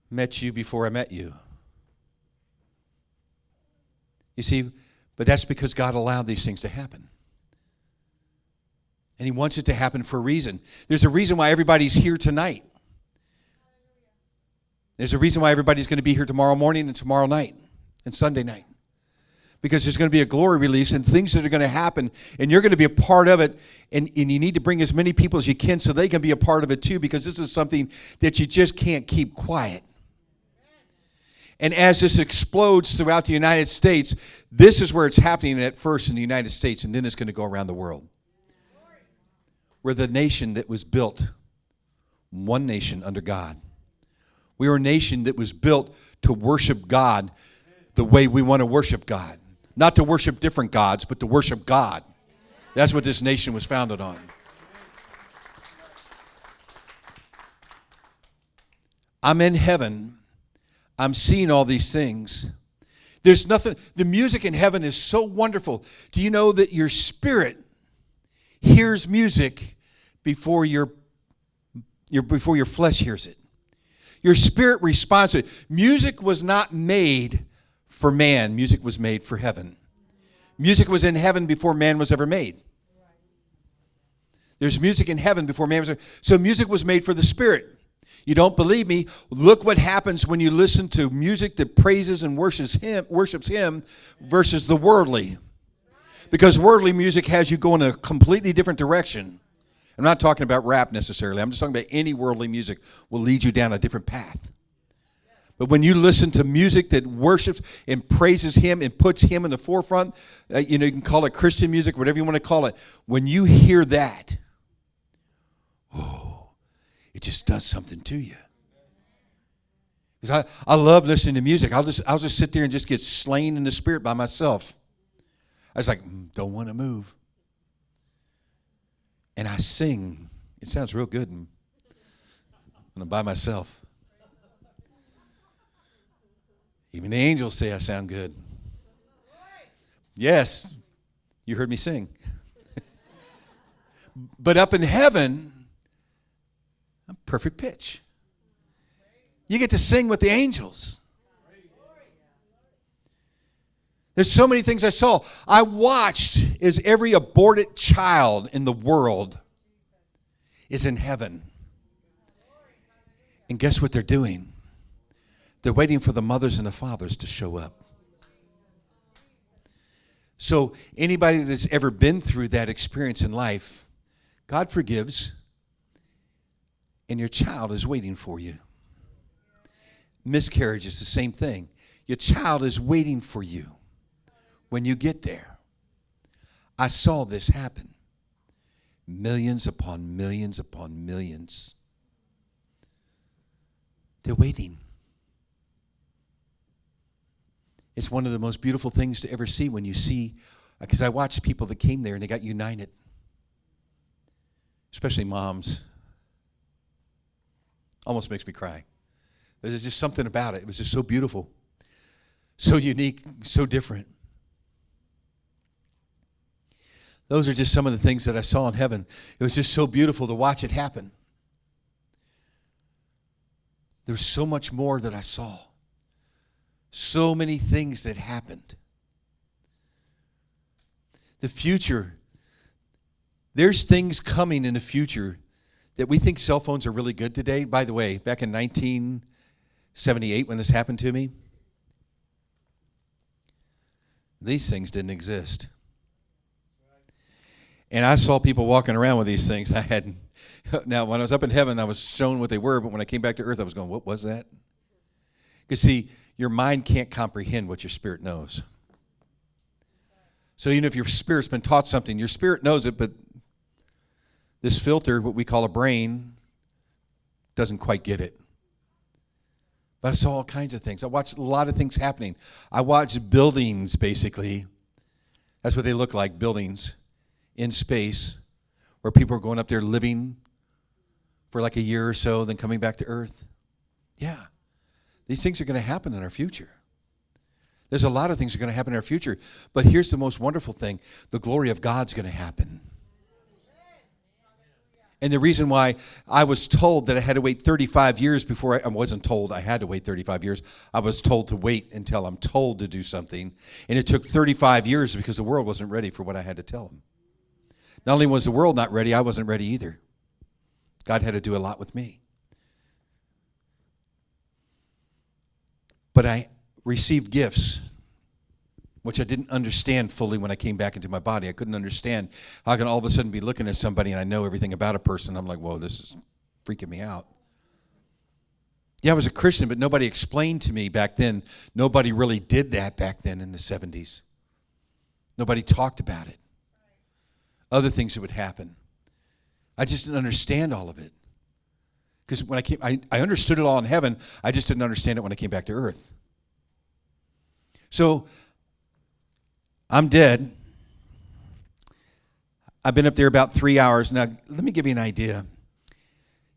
Speaker 1: Met you before I met you. You see, but that's because God allowed these things to happen. And he wants it to happen for a reason. There's a reason why everybody's here tonight. There's a reason why everybody's going to be here tomorrow morning and tomorrow night and Sunday night. Because there's going to be a glory release and things that are going to happen, and you're going to be a part of it, and you need to bring as many people as you can so they can be a part of it too, because this is something that you just can't keep quiet. And as this explodes throughout the United States, this is where it's happening at first in the United States, and then it's going to go around the world. We're the nation that was built, one nation under God. We are a nation that was built to worship God the way we want to worship God. Not to worship different gods, but to worship God. That's what this nation was founded on. I'm in heaven. I'm seeing all these things. There's nothing. The music in heaven is so wonderful. Do you know that your spirit hears music before your flesh hears it? Your spirit responds to it. Music was not made for man. Music was made for heaven. Music was in heaven before man was ever made. There's music in heaven before man was ever. So music was made for the spirit. You don't believe me? Look what happens when you listen to music that praises and worships him versus the worldly. Because worldly music has you go in a completely different direction. I'm not talking about rap necessarily. I'm just talking about any worldly music will lead you down a different path. But when you listen to music that worships and praises him and puts him in the forefront, you can call it Christian music, whatever you want to call it. When you hear that, it just does something to you. Because I love listening to music. I'll just sit there and just get slain in the spirit by myself. I was like, don't want to move. And I sing. It sounds real good when I'm by myself. Even the angels say I sound good. Yes, you heard me sing. But up in heaven, I'm perfect pitch. You get to sing with the angels. There's so many things I saw. I watched as every aborted child in the world is in heaven. And guess what they're doing? They're waiting for the mothers and the fathers to show up. So anybody that's ever been through that experience in life, God forgives, and your child is waiting for you. Miscarriage is the same thing. Your child is waiting for you when you get there. I saw this happen. Millions upon millions upon millions. They're waiting. It's one of the most beautiful things to ever see when you see, because I watched people that came there and they got united. Especially moms. Almost makes me cry. There's just something about it. It was just so beautiful. So unique, so different. Those are just some of the things that I saw in heaven. It was just so beautiful to watch it happen. There's so much more that I saw. So many things that happened. The future. There's things coming in the future that we think cell phones are really good today. By the way, back in 1978 when this happened to me, these things didn't exist. And I saw people walking around with these things. Now, when I was up in heaven, I was shown what they were, but when I came back to earth, I was going, what was that? Because see, your mind can't comprehend what your spirit knows. So even if your spirit's been taught something, your spirit knows it, but this filter, what we call a brain, doesn't quite get it. But I saw all kinds of things. I watched a lot of things happening. I watched buildings, basically. That's what they look like, buildings in space, where people are going up there living for like a year or so, then coming back to earth. Yeah. These things are going to happen in our future. There's a lot of things that are going to happen in our future. But here's the most wonderful thing. The glory of God's going to happen. And the reason why I was told that I had to wait 35 years before I wasn't told I had to wait 35 years. I was told to wait until I'm told to do something. And it took 35 years because the world wasn't ready for what I had to tell them. Not only was the world not ready, I wasn't ready either. God had to do a lot with me. But I received gifts, which I didn't understand fully when I came back into my body. I couldn't understand how I can all of a sudden be looking at somebody and I know everything about a person. I'm like, whoa, this is freaking me out. Yeah, I was a Christian, but nobody explained to me back then. Nobody really did that back then in the 70s. Nobody talked about it. Other things that would happen. I just didn't understand all of it. Because when I came, I understood it all in heaven. I just didn't understand it when I came back to earth. So, I'm dead. I've been up there about 3 hours. Now, let me give you an idea.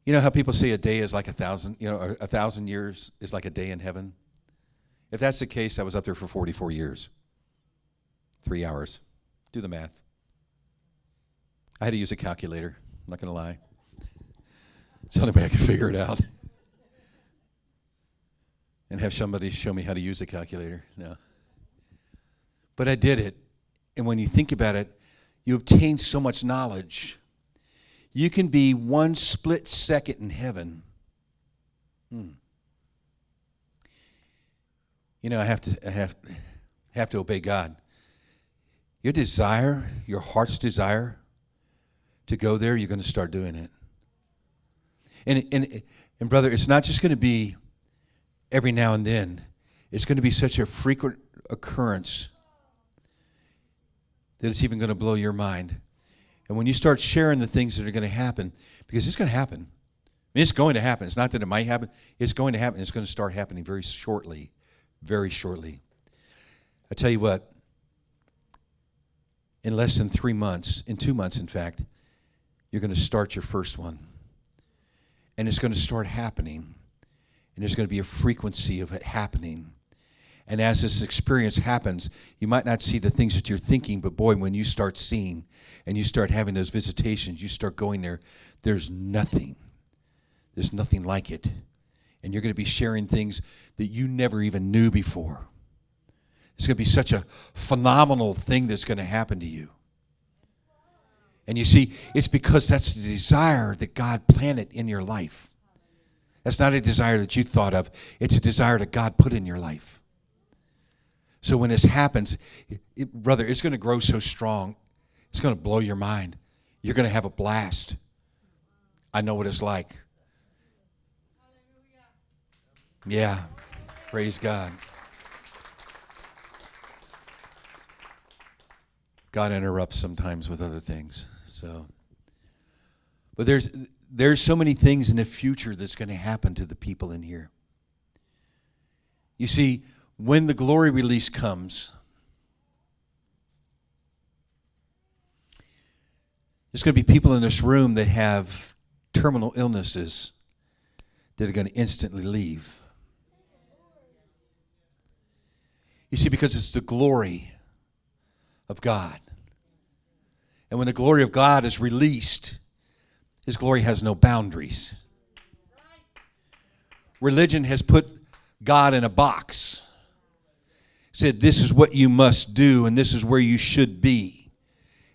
Speaker 1: You know how people say a day is like 1,000, 1,000 years is like a day in heaven? If that's the case, I was up there for 44 years. 3 hours. Do the math. I had to use a calculator. I'm not going to lie. It's the only way I could figure it out. And have somebody show me how to use a calculator. No. But I did it. And when you think about it, you obtain so much knowledge. You can be one split second in heaven. You know, I have to obey God. Your desire, your heart's desire to go there, you're going to start doing it. And brother, it's not just going to be every now and then. It's going to be such a frequent occurrence that it's even going to blow your mind. And when you start sharing the things that are going to happen, because it's going to happen. I mean, it's going to happen. It's not that it might happen. It's going to happen. It's going to start happening very shortly. Very shortly. I tell you what, in less than 3 months, in 2 months, in fact, you're going to start your first one. And it's going to start happening. And there's going to be a frequency of it happening. And as this experience happens, you might not see the things that you're thinking, but boy, when you start seeing and you start having those visitations, you start going there, there's nothing. There's nothing like it. And you're going to be sharing things that you never even knew before. It's going to be such a phenomenal thing that's going to happen to you. And you see, it's because that's the desire that God planted in your life. That's not a desire that you thought of. It's a desire that God put in your life. So when this happens, brother, it's going to grow so strong. It's going to blow your mind. You're going to have a blast. I know what it's like. Yeah. Praise God. God interrupts sometimes with other things. So, but there's so many things in the future that's going to happen to the people in here. You see, when the glory release comes, there's going to be people in this room that have terminal illnesses that are going to instantly leave. You see, because it's the glory of God. And when the glory of God is released, His glory has no boundaries. Religion has put God in a box. Said, this is what you must do, and this is where you should be.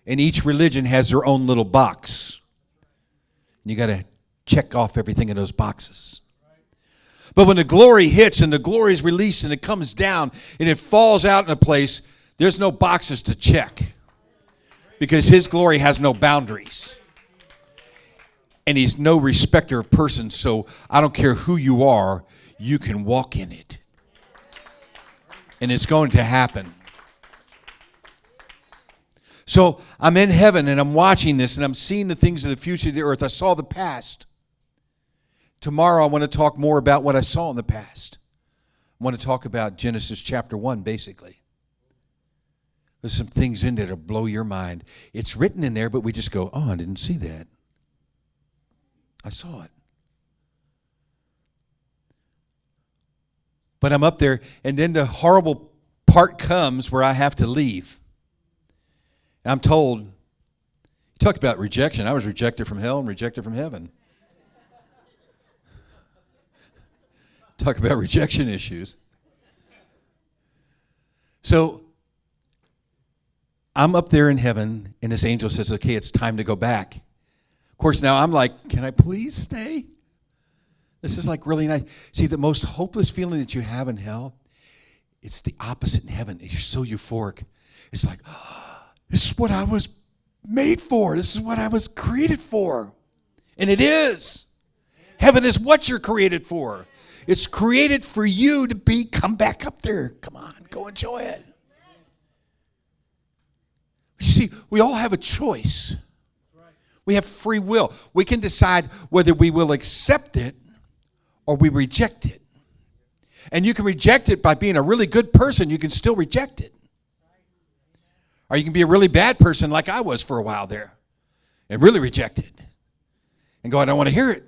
Speaker 1: And each religion has their own little box. And you got to check off everything in those boxes. But when the glory hits and the glory is released and it comes down and it falls out in a place, there's no boxes to check. Because His glory has no boundaries. And He's no respecter of persons, so I don't care who you are, you can walk in it. And it's going to happen. So I'm in heaven and I'm watching this and I'm seeing the things of the future of the earth. I saw the past. Tomorrow I want to talk more about what I saw in the past. I want to talk about Genesis chapter 1, basically. There's some things in there that blow your mind. It's written in there, but we just go, oh, I didn't see that. I saw it. But I'm up there, and then the horrible part comes where I have to leave. And I'm told, you talk about rejection. I was rejected from hell and rejected from heaven. Talk about rejection issues. So, I'm up there in heaven, and this angel says, okay, it's time to go back. Of course, now I'm like, can I please stay? This is like really nice. See, the most hopeless feeling that you have in hell, it's the opposite in heaven. You're so euphoric. It's like, oh, this is what I was made for. This is what I was created for. And it is. Heaven is what you're created for. It's created for you to come back up there. Come on, go enjoy it. You see, we all have a choice. We have free will. We can decide whether we will accept it or we reject it. And you can reject it by being a really good person. You can still reject it. Or you can be a really bad person like I was for a while there and really reject it and go, I don't want to hear it.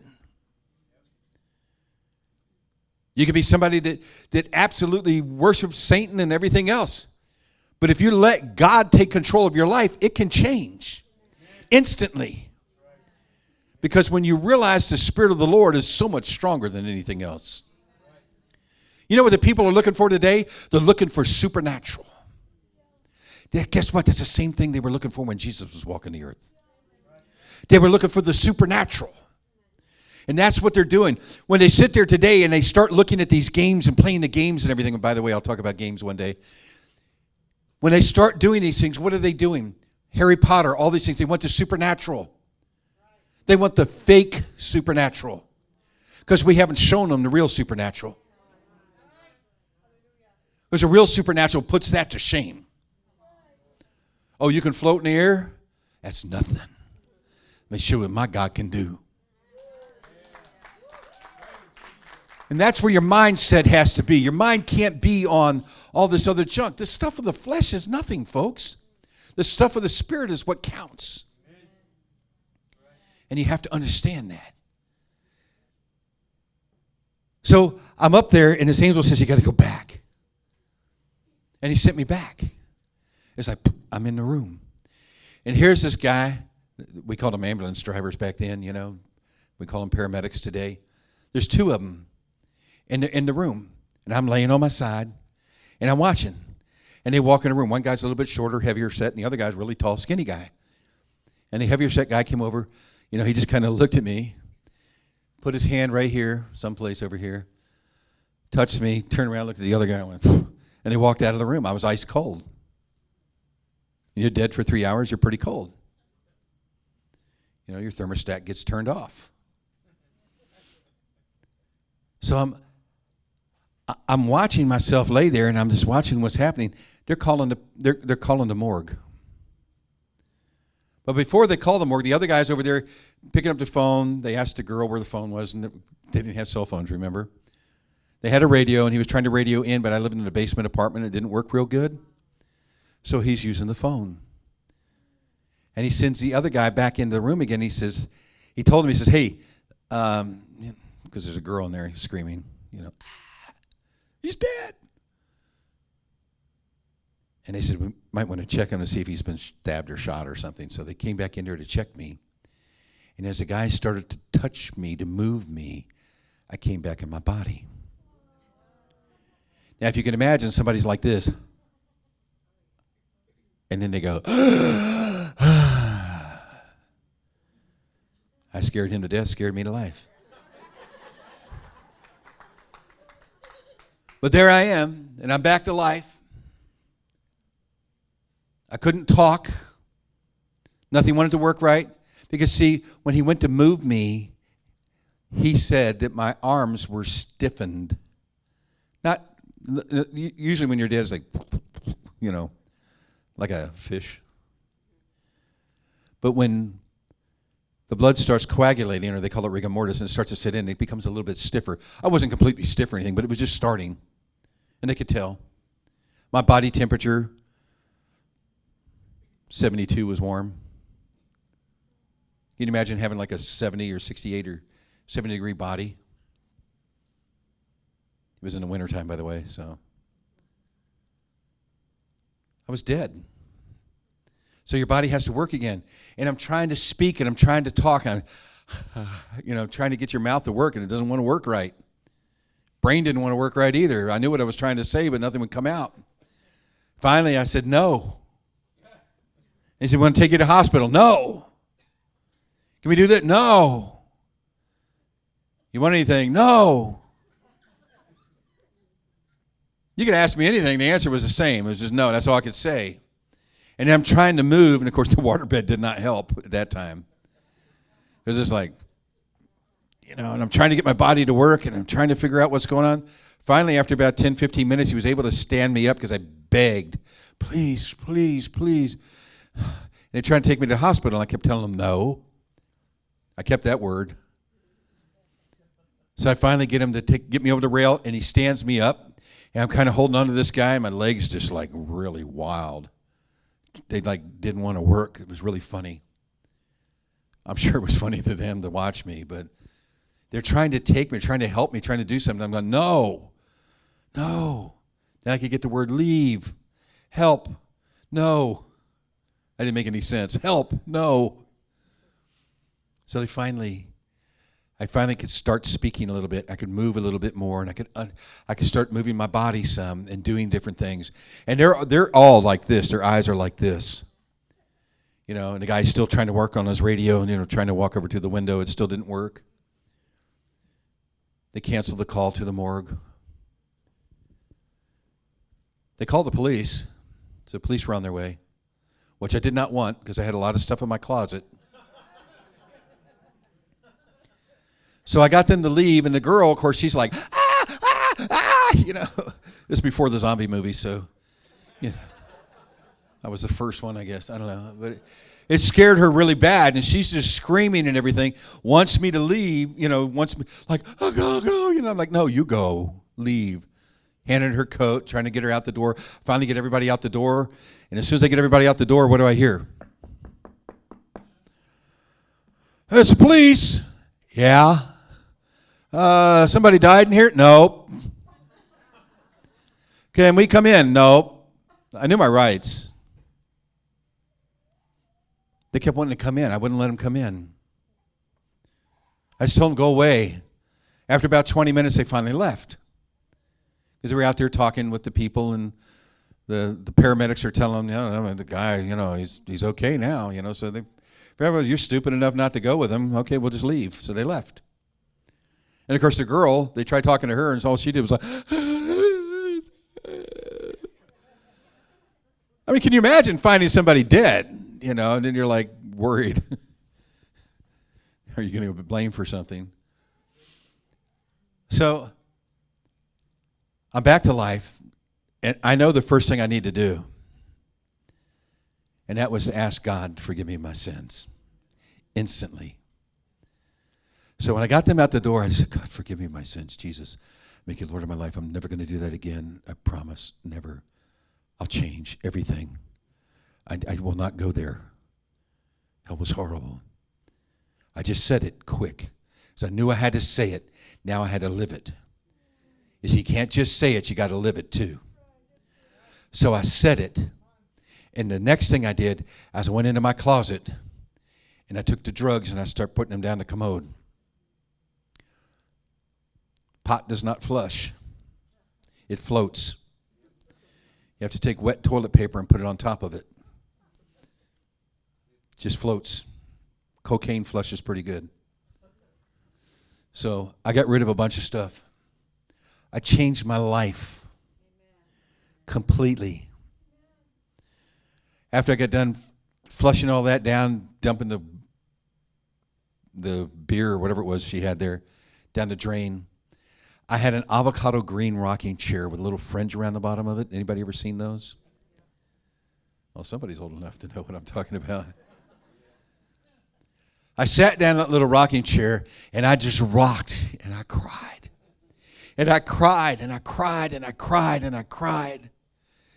Speaker 1: You can be somebody that absolutely worships Satan and everything else. But if you let God take control of your life, it can change instantly. Because when you realize the Spirit of the Lord is so much stronger than anything else. You know what the people are looking for today? They're looking for supernatural. Guess what? That's the same thing they were looking for when Jesus was walking the earth. They were looking for the supernatural. And that's what they're doing. When they sit there today and they start looking at these games and playing the games and everything, and by the way, I'll talk about games one day. When they start doing these things, what are they doing? Harry Potter, all these things. They want the supernatural. They want the fake supernatural. Because we haven't shown them the real supernatural. Because the real supernatural puts that to shame. Oh, you can float in the air? That's nothing. Let me show you what my God can do. And that's where your mindset has to be. Your mind can't be on all this other junk. The stuff of the flesh is nothing, folks. The stuff of the Spirit is what counts. And you have to understand that. So I'm up there, and this angel says, you got to go back. And he sent me back. It's like, I'm in the room. And here's this guy. We called them ambulance drivers back then, you know. We call them paramedics today. There's two of them in the room. And I'm laying on my side, and I'm watching. And they walk in the room. One guy's a little bit shorter, heavier set, and the other guy's a really tall, skinny guy. And the heavier set guy came over. You know, he just kind of looked at me, put his hand right here, someplace over here, touched me, turned around, looked at the other guy, and went, phew, and he walked out of the room. I was ice cold. You're dead for 3 hours, you're pretty cold. You know, your thermostat gets turned off. So I'm watching myself lay there, and I'm just watching what's happening. They're calling the morgue. But before they call the morgue, the other guy's over there picking up the phone. They asked the girl where the phone was, and they didn't have cell phones, remember? They had a radio, and he was trying to radio in, but I lived in a basement apartment. It didn't work real good. So he's using the phone. And he sends the other guy back into the room again. He told him, hey, because there's a girl in there screaming, you know, he's dead. And they said, we might want to check him to see if he's been stabbed or shot or something. So they came back in there to check me. And as the guy started to touch me, to move me, I came back in my body. Now, if you can imagine, somebody's like this. And then they go, I scared him to death, scared me to life. But there I am, and I'm back to life. I couldn't talk. Nothing wanted to work right. Because, see, when he went to move me, he said that my arms were stiffened. Usually when you're dead, it's like, you know, like a fish. But when the blood starts coagulating, or they call it rigor mortis, and it starts to sit in, it becomes a little bit stiffer. I wasn't completely stiff or anything, but it was just starting. And they could tell. My body temperature, 72 was warm. Can you imagine having like a 70 or 68 or 70 degree body? It was in the wintertime, by the way, so. I was dead. So your body has to work again. And I'm trying to speak and I'm trying to talk. And I'm, trying to get your mouth to work, and it doesn't want to work right. Brain didn't want to work right either. I knew what I was trying to say, but nothing would come out. Finally, I said, no. He said, want to take you to the hospital? No. Can we do that? No. You want anything? No. You could ask me anything. The answer was the same. It was just no. That's all I could say. And I'm trying to move, and of course the waterbed did not help at that time. It was just like, and I'm trying to get my body to work, and I'm trying to figure out what's going on. Finally, after about 10, 15 minutes, he was able to stand me up because I begged, please, please, please. And they tried to take me to the hospital, and I kept telling them no. I kept that word. So I finally get him to get me over the rail, and he stands me up, and I'm kind of holding on to this guy, and my legs just like really wild. They like didn't want to work. It was really funny. I'm sure it was funny to them to watch me, but they're trying to take me, trying to help me, trying to do something. I'm going, no. Then I could get the word leave, help, no. I didn't make any sense. Help, no. So I finally could start speaking a little bit. I could move a little bit more, and I could start moving my body some and doing different things. And they're all like this. Their eyes are like this. And the guy's still trying to work on his radio and, trying to walk over to the window. It still didn't work. They canceled the call to the morgue. They called the police. So the police were on their way, which I did not want because I had a lot of stuff in my closet. So I got them to leave, and the girl, of course, she's like, This is before the zombie movie, so, I was the first one, I guess. I don't know. But it scared her really bad, and she's just screaming and everything, wants me to leave, wants me, like, oh, go. I'm like, no, you go, leave. Handed her coat, trying to get her out the door. Finally get everybody out the door, and as soon as I get everybody out the door, what do I hear? It's the police. Yeah. Somebody died in here? Nope. Can we come in? Nope. I knew my rights. They kept wanting to come in. I wouldn't let them come in. I just told them, go away. After about 20 minutes, they finally left. Because they were out there talking with the people, and the paramedics are telling them, the guy, he's okay now, So they, you're stupid enough not to go with him. Okay, we'll just leave. So they left. And of course, the girl, they tried talking to her, and all she did was like, I mean, can you imagine finding somebody dead, and then you're like worried. Are you going to be blamed for something? So I'm back to life, and I know the first thing I need to do, and that was to ask God to forgive me my sins instantly. So when I got them out the door, I said, God, forgive me my sins. Jesus, make you Lord of my life. I'm never going to do that again. I promise, never. I'll change everything. I will not go there. That was horrible. I just said it quick. So I knew I had to say it. Now I had to live it. You see, you can't just say it. You got to live it too. So I said it. And the next thing I did, I went into my closet, and I took the drugs, and I started putting them down the commode. Pot does not flush. It floats. You have to take wet toilet paper and put it on top of it. It just floats. Cocaine flushes pretty good. So I got rid of a bunch of stuff. I changed my life completely. After I got done flushing all that down, dumping the beer or whatever it was she had there down the drain, I had an avocado green rocking chair with a little fringe around the bottom of it. Anybody ever seen those? Well, somebody's old enough to know what I'm talking about. I sat down in that little rocking chair, and I just rocked, and I cried. And I cried, and I cried, and I cried, and I cried.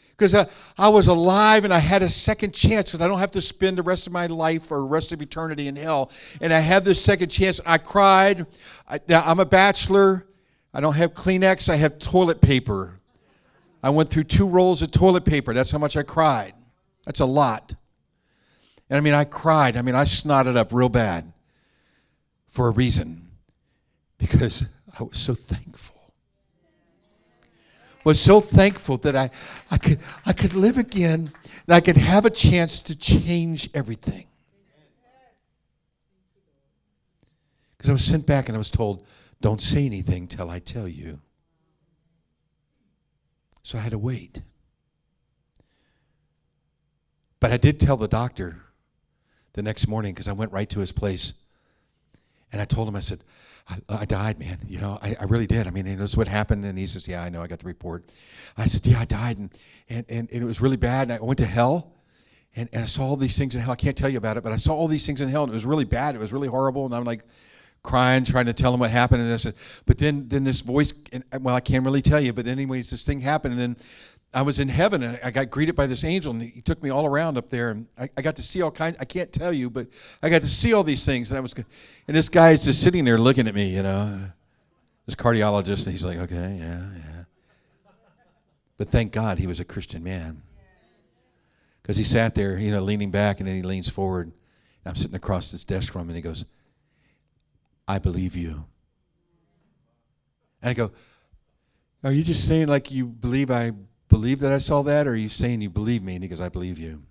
Speaker 1: Because I was alive, and I had a second chance, because I don't have to spend the rest of my life or the rest of eternity in hell. And I had this second chance. I cried. I'm a bachelor. I don't have Kleenex. I have toilet paper. I went through 2 rolls of toilet paper. That's how much I cried. That's a lot. And I cried. I snotted up real bad for a reason. Because I was so thankful. Was so thankful that I could live again, that I could have a chance to change everything. Because I was sent back and I was told, don't say anything till I tell you. So I had to wait. But I did tell the doctor the next morning, because I went right to his place. And I told him, I said, I died, man. You know, I really did. I mean, this is what happened. And he says, yeah, I know. I got the report. I said, yeah, I died. And it was really bad. And I went to hell. And I saw all these things in hell. I can't tell you about it, but I saw all these things in hell. And it was really bad. It was really horrible. And I'm like crying, trying to tell him what happened. And I said, but then this voice, well, I can't really tell you. But anyways, this thing happened. And then I was in heaven, and I got greeted by this angel, and he took me all around up there, and I got to see all kinds. I can't tell you, but I got to see all these things, and this guy is just sitting there looking at me, you know, this cardiologist, and he's like, okay, yeah. But thank God he was a Christian man, because he sat there, you know, leaning back, and then he leans forward, and I'm sitting across this desk from him, and he goes, I believe you. And I go, are you just saying like you believe I believe that I saw that, or are you saying you believe me? And he goes, I believe you.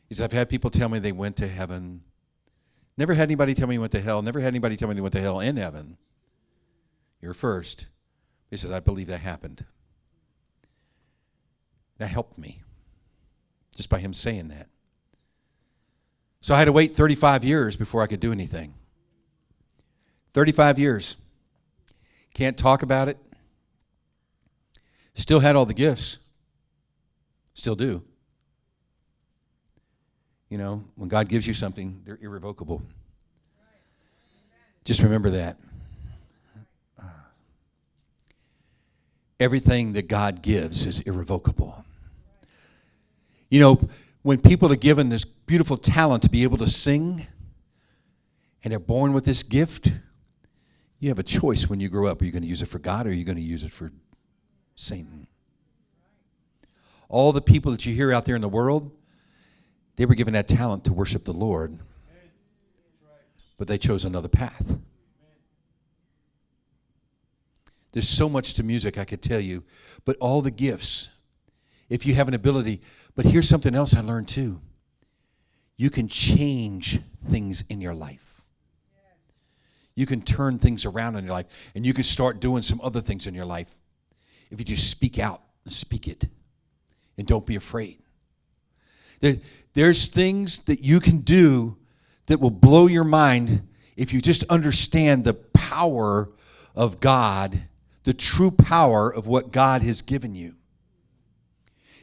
Speaker 1: He says, I've had people tell me they went to heaven. Never had anybody tell me he went to hell. Never had anybody tell me he went to hell and heaven. You're first. He says, I believe that happened. That helped me, just by him saying that. So I had to wait 35 years before I could do anything. 35 years. Can't talk about it. Still had all the gifts. Still do. You know, when God gives you something, they're irrevocable. Just remember that. Everything that God gives is irrevocable. You know, when people are given this beautiful talent to be able to sing, and they're born with this gift, you have a choice when you grow up. Are you going to use it for God, or are you going to use it for Satan? All the people that you hear out there in the world, they were given that talent to worship the Lord, but they chose another path. There's so much to music I could tell you, but all the gifts, if you have an ability. But here's something else I learned too. You can change things in your life. You can turn things around in your life, and you can start doing some other things in your life if you just speak out and speak it, and don't be afraid. There's things that you can do that will blow your mind if you just understand the power of God, the true power of what God has given you.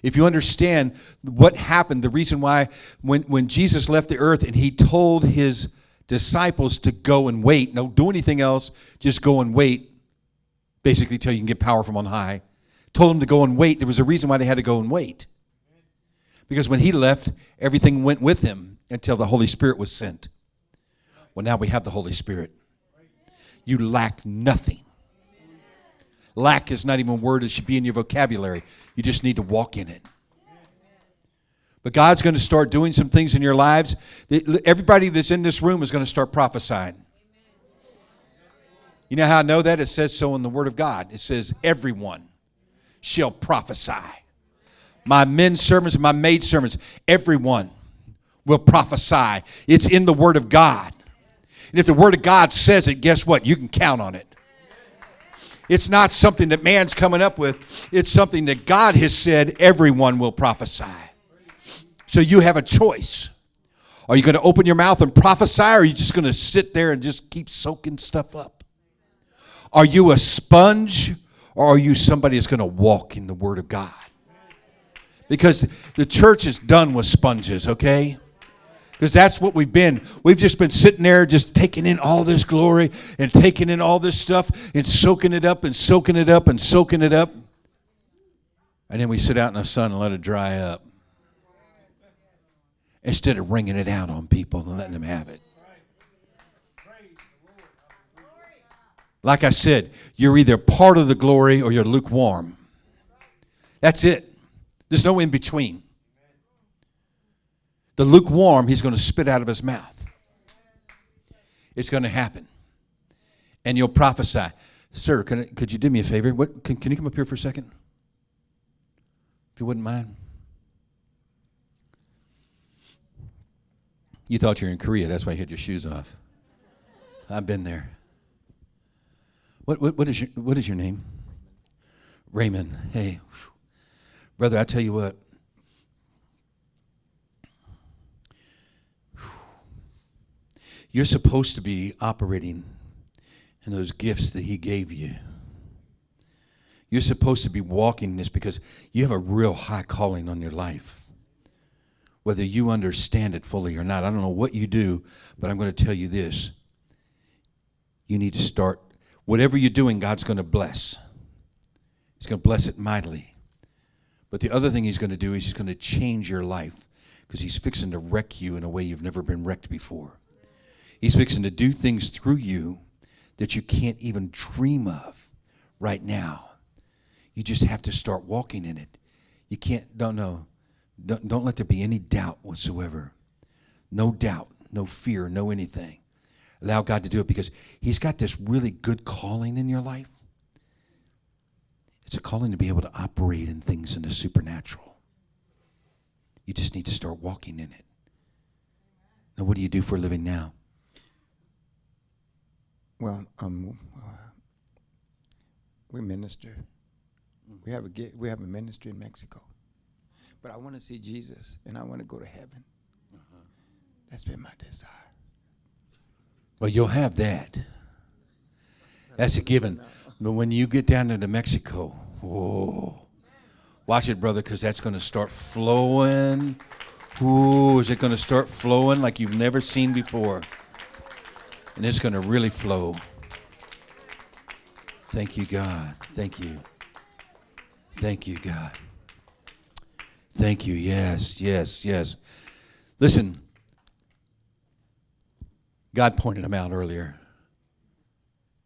Speaker 1: If you understand what happened, the reason why when Jesus left the earth and he told his disciples to go and wait, don't do anything else, just go and wait, basically till you can get power from on high. Told them to go and wait. There was a reason why they had to go and wait. Because when he left, everything went with him until the Holy Spirit was sent. Well, now we have the Holy Spirit. You lack nothing. Lack is not even a word that should be in your vocabulary. You just need to walk in it. But God's going to start doing some things in your lives. Everybody that's in this room is going to start prophesying. You know how I know that? It says so in the Word of God. It says, everyone shall prophesy. My men servants and my maid servants, everyone will prophesy. It's in the Word of God. And if the Word of God says it, guess what? You can count on it. It's not something that man's coming up with. It's something that God has said everyone will prophesy. So you have a choice. Are you going to open your mouth and prophesy, or are you just going to sit there and just keep soaking stuff up? Are you a sponge, or are you somebody that's going to walk in the Word of God? Because the church is done with sponges, okay? Because that's what we've been. We've just been sitting there just taking in all this glory and taking in all this stuff and soaking it up and soaking it up and soaking it up. And then we sit out in the sun and let it dry up. Instead of wringing it out on people and letting them have it. Like I said, you're either part of the glory or you're lukewarm. That's it. There's no in between. The lukewarm, he's going to spit out of his mouth. It's going to happen. And you'll prophesy. Sir, could you do me a favor? Can you come up here for a second? If you wouldn't mind. You thought you were in Korea. That's why you had your shoes off. I've been there. What is your name? Raymond. Hey, brother, I tell you what. You're supposed to be operating in those gifts that he gave you. You're supposed to be walking in this because you have a real high calling on your life. Whether you understand it fully or not. I don't know what you do, but I'm going to tell you this. You need to start. Whatever you're doing, God's going to bless. He's going to bless it mightily. But the other thing he's going to do is he's going to change your life because he's fixing to wreck you in a way you've never been wrecked before. He's fixing to do things through you that you can't even dream of right now. You just have to start walking in it. You can't, don't let there be any doubt whatsoever. No doubt, no fear, no anything. Allow God to do it because he's got this really good calling in your life. It's a calling to be able to operate in things in the supernatural. You just need to start walking in it. Now, what do you do for a living now?
Speaker 2: Well, we minister. We have a ministry in Mexico. But I want to see Jesus, and I want to go to heaven. That's been my desire.
Speaker 1: Well, you'll have that. That's a given. But when you get down into Mexico, watch it, brother, because that's going to start flowing. Is it going to start flowing like you've never seen before? And it's going to really flow. Thank you, God. Thank you. Thank you, God. Thank you. Yes, yes, yes. Listen, God pointed them out earlier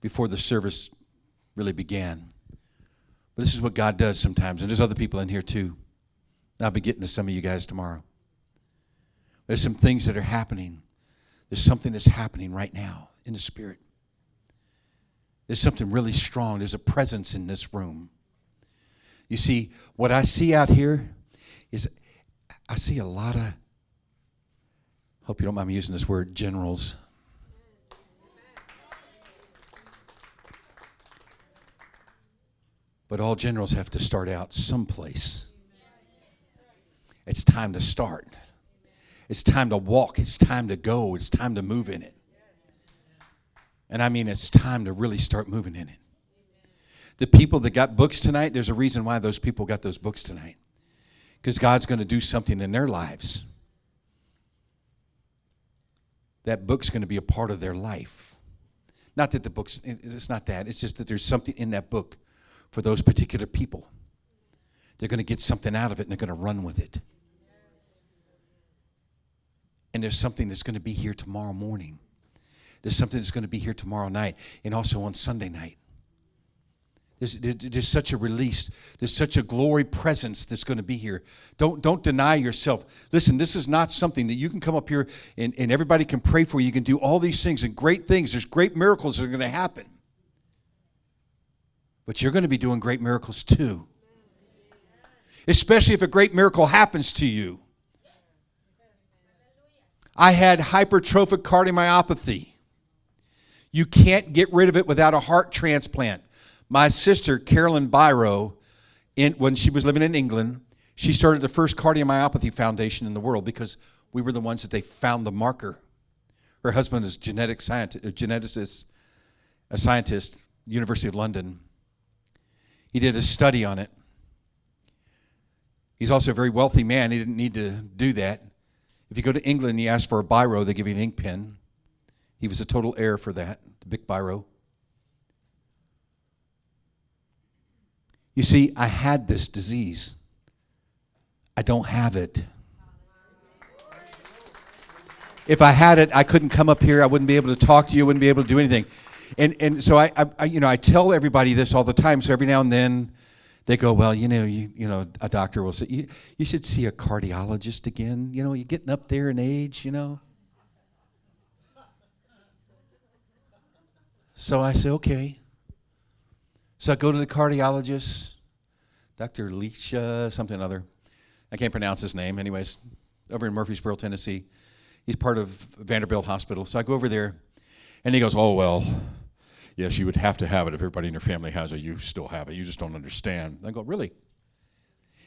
Speaker 1: before the service really began. But this is what God does sometimes. And there's other people in here too. I'll be getting to some of you guys tomorrow. There's some things that are happening. There's something that's happening right now in the Spirit. There's something really strong. There's a presence in this room. You see, what I see out here is I see a lot of, hope you don't mind me using this word, generals. But all generals have to start out someplace. It's time to start. It's time to walk. It's time to go. It's time to move in it. And I mean, it's time to really start moving in it. The people that got books tonight, there's a reason why those people got those books tonight. Because God's going to do something in their lives. That book's going to be a part of their life. Not that the book's, it's not that. It's just that there's something in that book for those particular people. They're going to get something out of it and they're going to run with it. And there's something that's going to be here tomorrow morning. There's something that's going to be here tomorrow night and also on Sunday night. There's such a release. There's such a glory presence that's going to be here. Don't deny yourself. Listen, this is not something that you can come up here and everybody can pray for you. You can do all these things and great things. There's great miracles that are going to happen. But you're going to be doing great miracles too. Especially if a great miracle happens to you. I had hypertrophic cardiomyopathy. You can't get rid of it without a heart transplant. My sister, Carolyn Byro, when she was living in England, she started the first cardiomyopathy foundation in the world because we were the ones that they found the marker. Her husband is geneticist, a scientist, University of London. He did a study on it. He's also a very wealthy man. He didn't need to do that. If you go to England and you ask for a biro, they give you an ink pen. He was a total heir for that, the big biro. You see, I had this disease. I don't have it. If I had it, I couldn't come up here. I wouldn't be able to talk to you. I wouldn't be able to do anything. And so I tell everybody this all the time. So every now and then they go, well, a doctor will say, you should see a cardiologist again. You're getting up there in age, So I say, okay. So I go to the cardiologist, Dr. Leisha, something or other. I can't pronounce his name. Anyways, over in Murfreesboro, Tennessee. He's part of Vanderbilt Hospital. So I go over there, and he goes, oh, well, yes, you would have to have it. If everybody in your family has it, you still have it. You just don't understand. I go, really?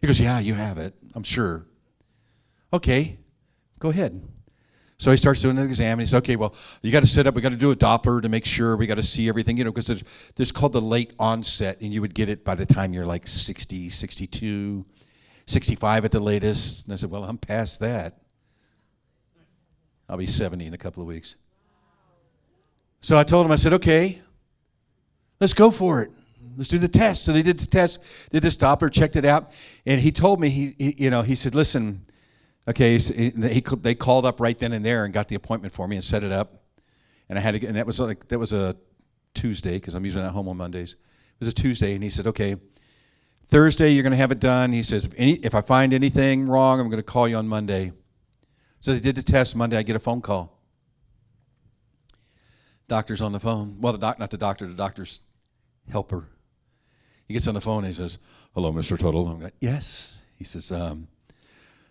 Speaker 1: He goes, yeah, you have it, I'm sure. Okay, go ahead. So he starts doing the exam, and he says, okay, well, you got to sit up. We got to do a Doppler to make sure. We got to see everything, because there's called the late onset, and you would get it by the time you're like 60, 62, 65 at the latest. And I said, well, I'm past that. I'll be 70 in a couple of weeks. So I told him, I said, okay, let's go for it. Let's do the test. So they did the test, did this Doppler, checked it out, and he told me, he said, listen, okay, so they called up right then and there and got the appointment for me and set it up, and I had to get, and that was a Tuesday, because I'm usually not home on Mondays. It was a Tuesday, and he said, okay, Thursday you're going to have it done. He says, if I find anything wrong, I'm going to call you on Monday. So they did the test Monday. I get a phone call. Doctor's on the phone. Well, not the doctor, the doctor's helper. He gets on the phone and he says, hello, Mr. Tuttle. I'm like, yes. He says,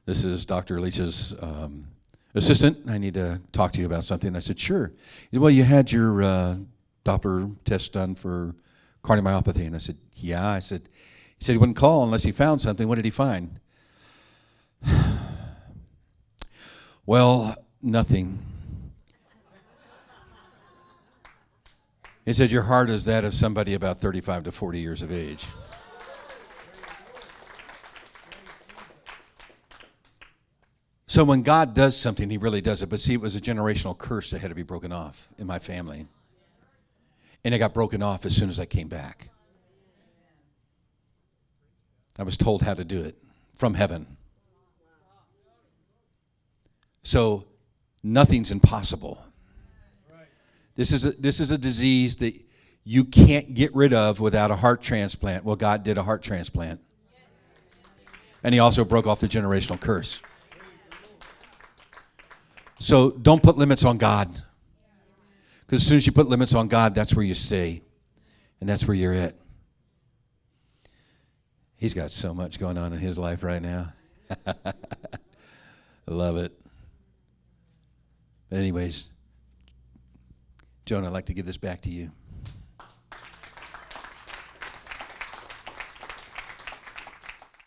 Speaker 1: this is Dr. Leach's assistant. I need to talk to you about something. I said, sure. He said, well, you had your Doppler test done for cardiomyopathy. And I said, yeah. He said he wouldn't call unless he found something. What did he find? Well, nothing. He said, your heart is that of somebody about 35 to 40 years of age. So when God does something, he really does it. But see, it was a generational curse that had to be broken off in my family. And it got broken off as soon as I came back. I was told how to do it from heaven. So nothing's impossible. This is a disease that you can't get rid of without a heart transplant. Well, God did a heart transplant. And he also broke off the generational curse. So don't put limits on God. Because as soon as you put limits on God, that's where you stay. And that's where you're at. He's got so much going on in his life right now. I love it. But anyways, Joan, I'd like to give this back to you.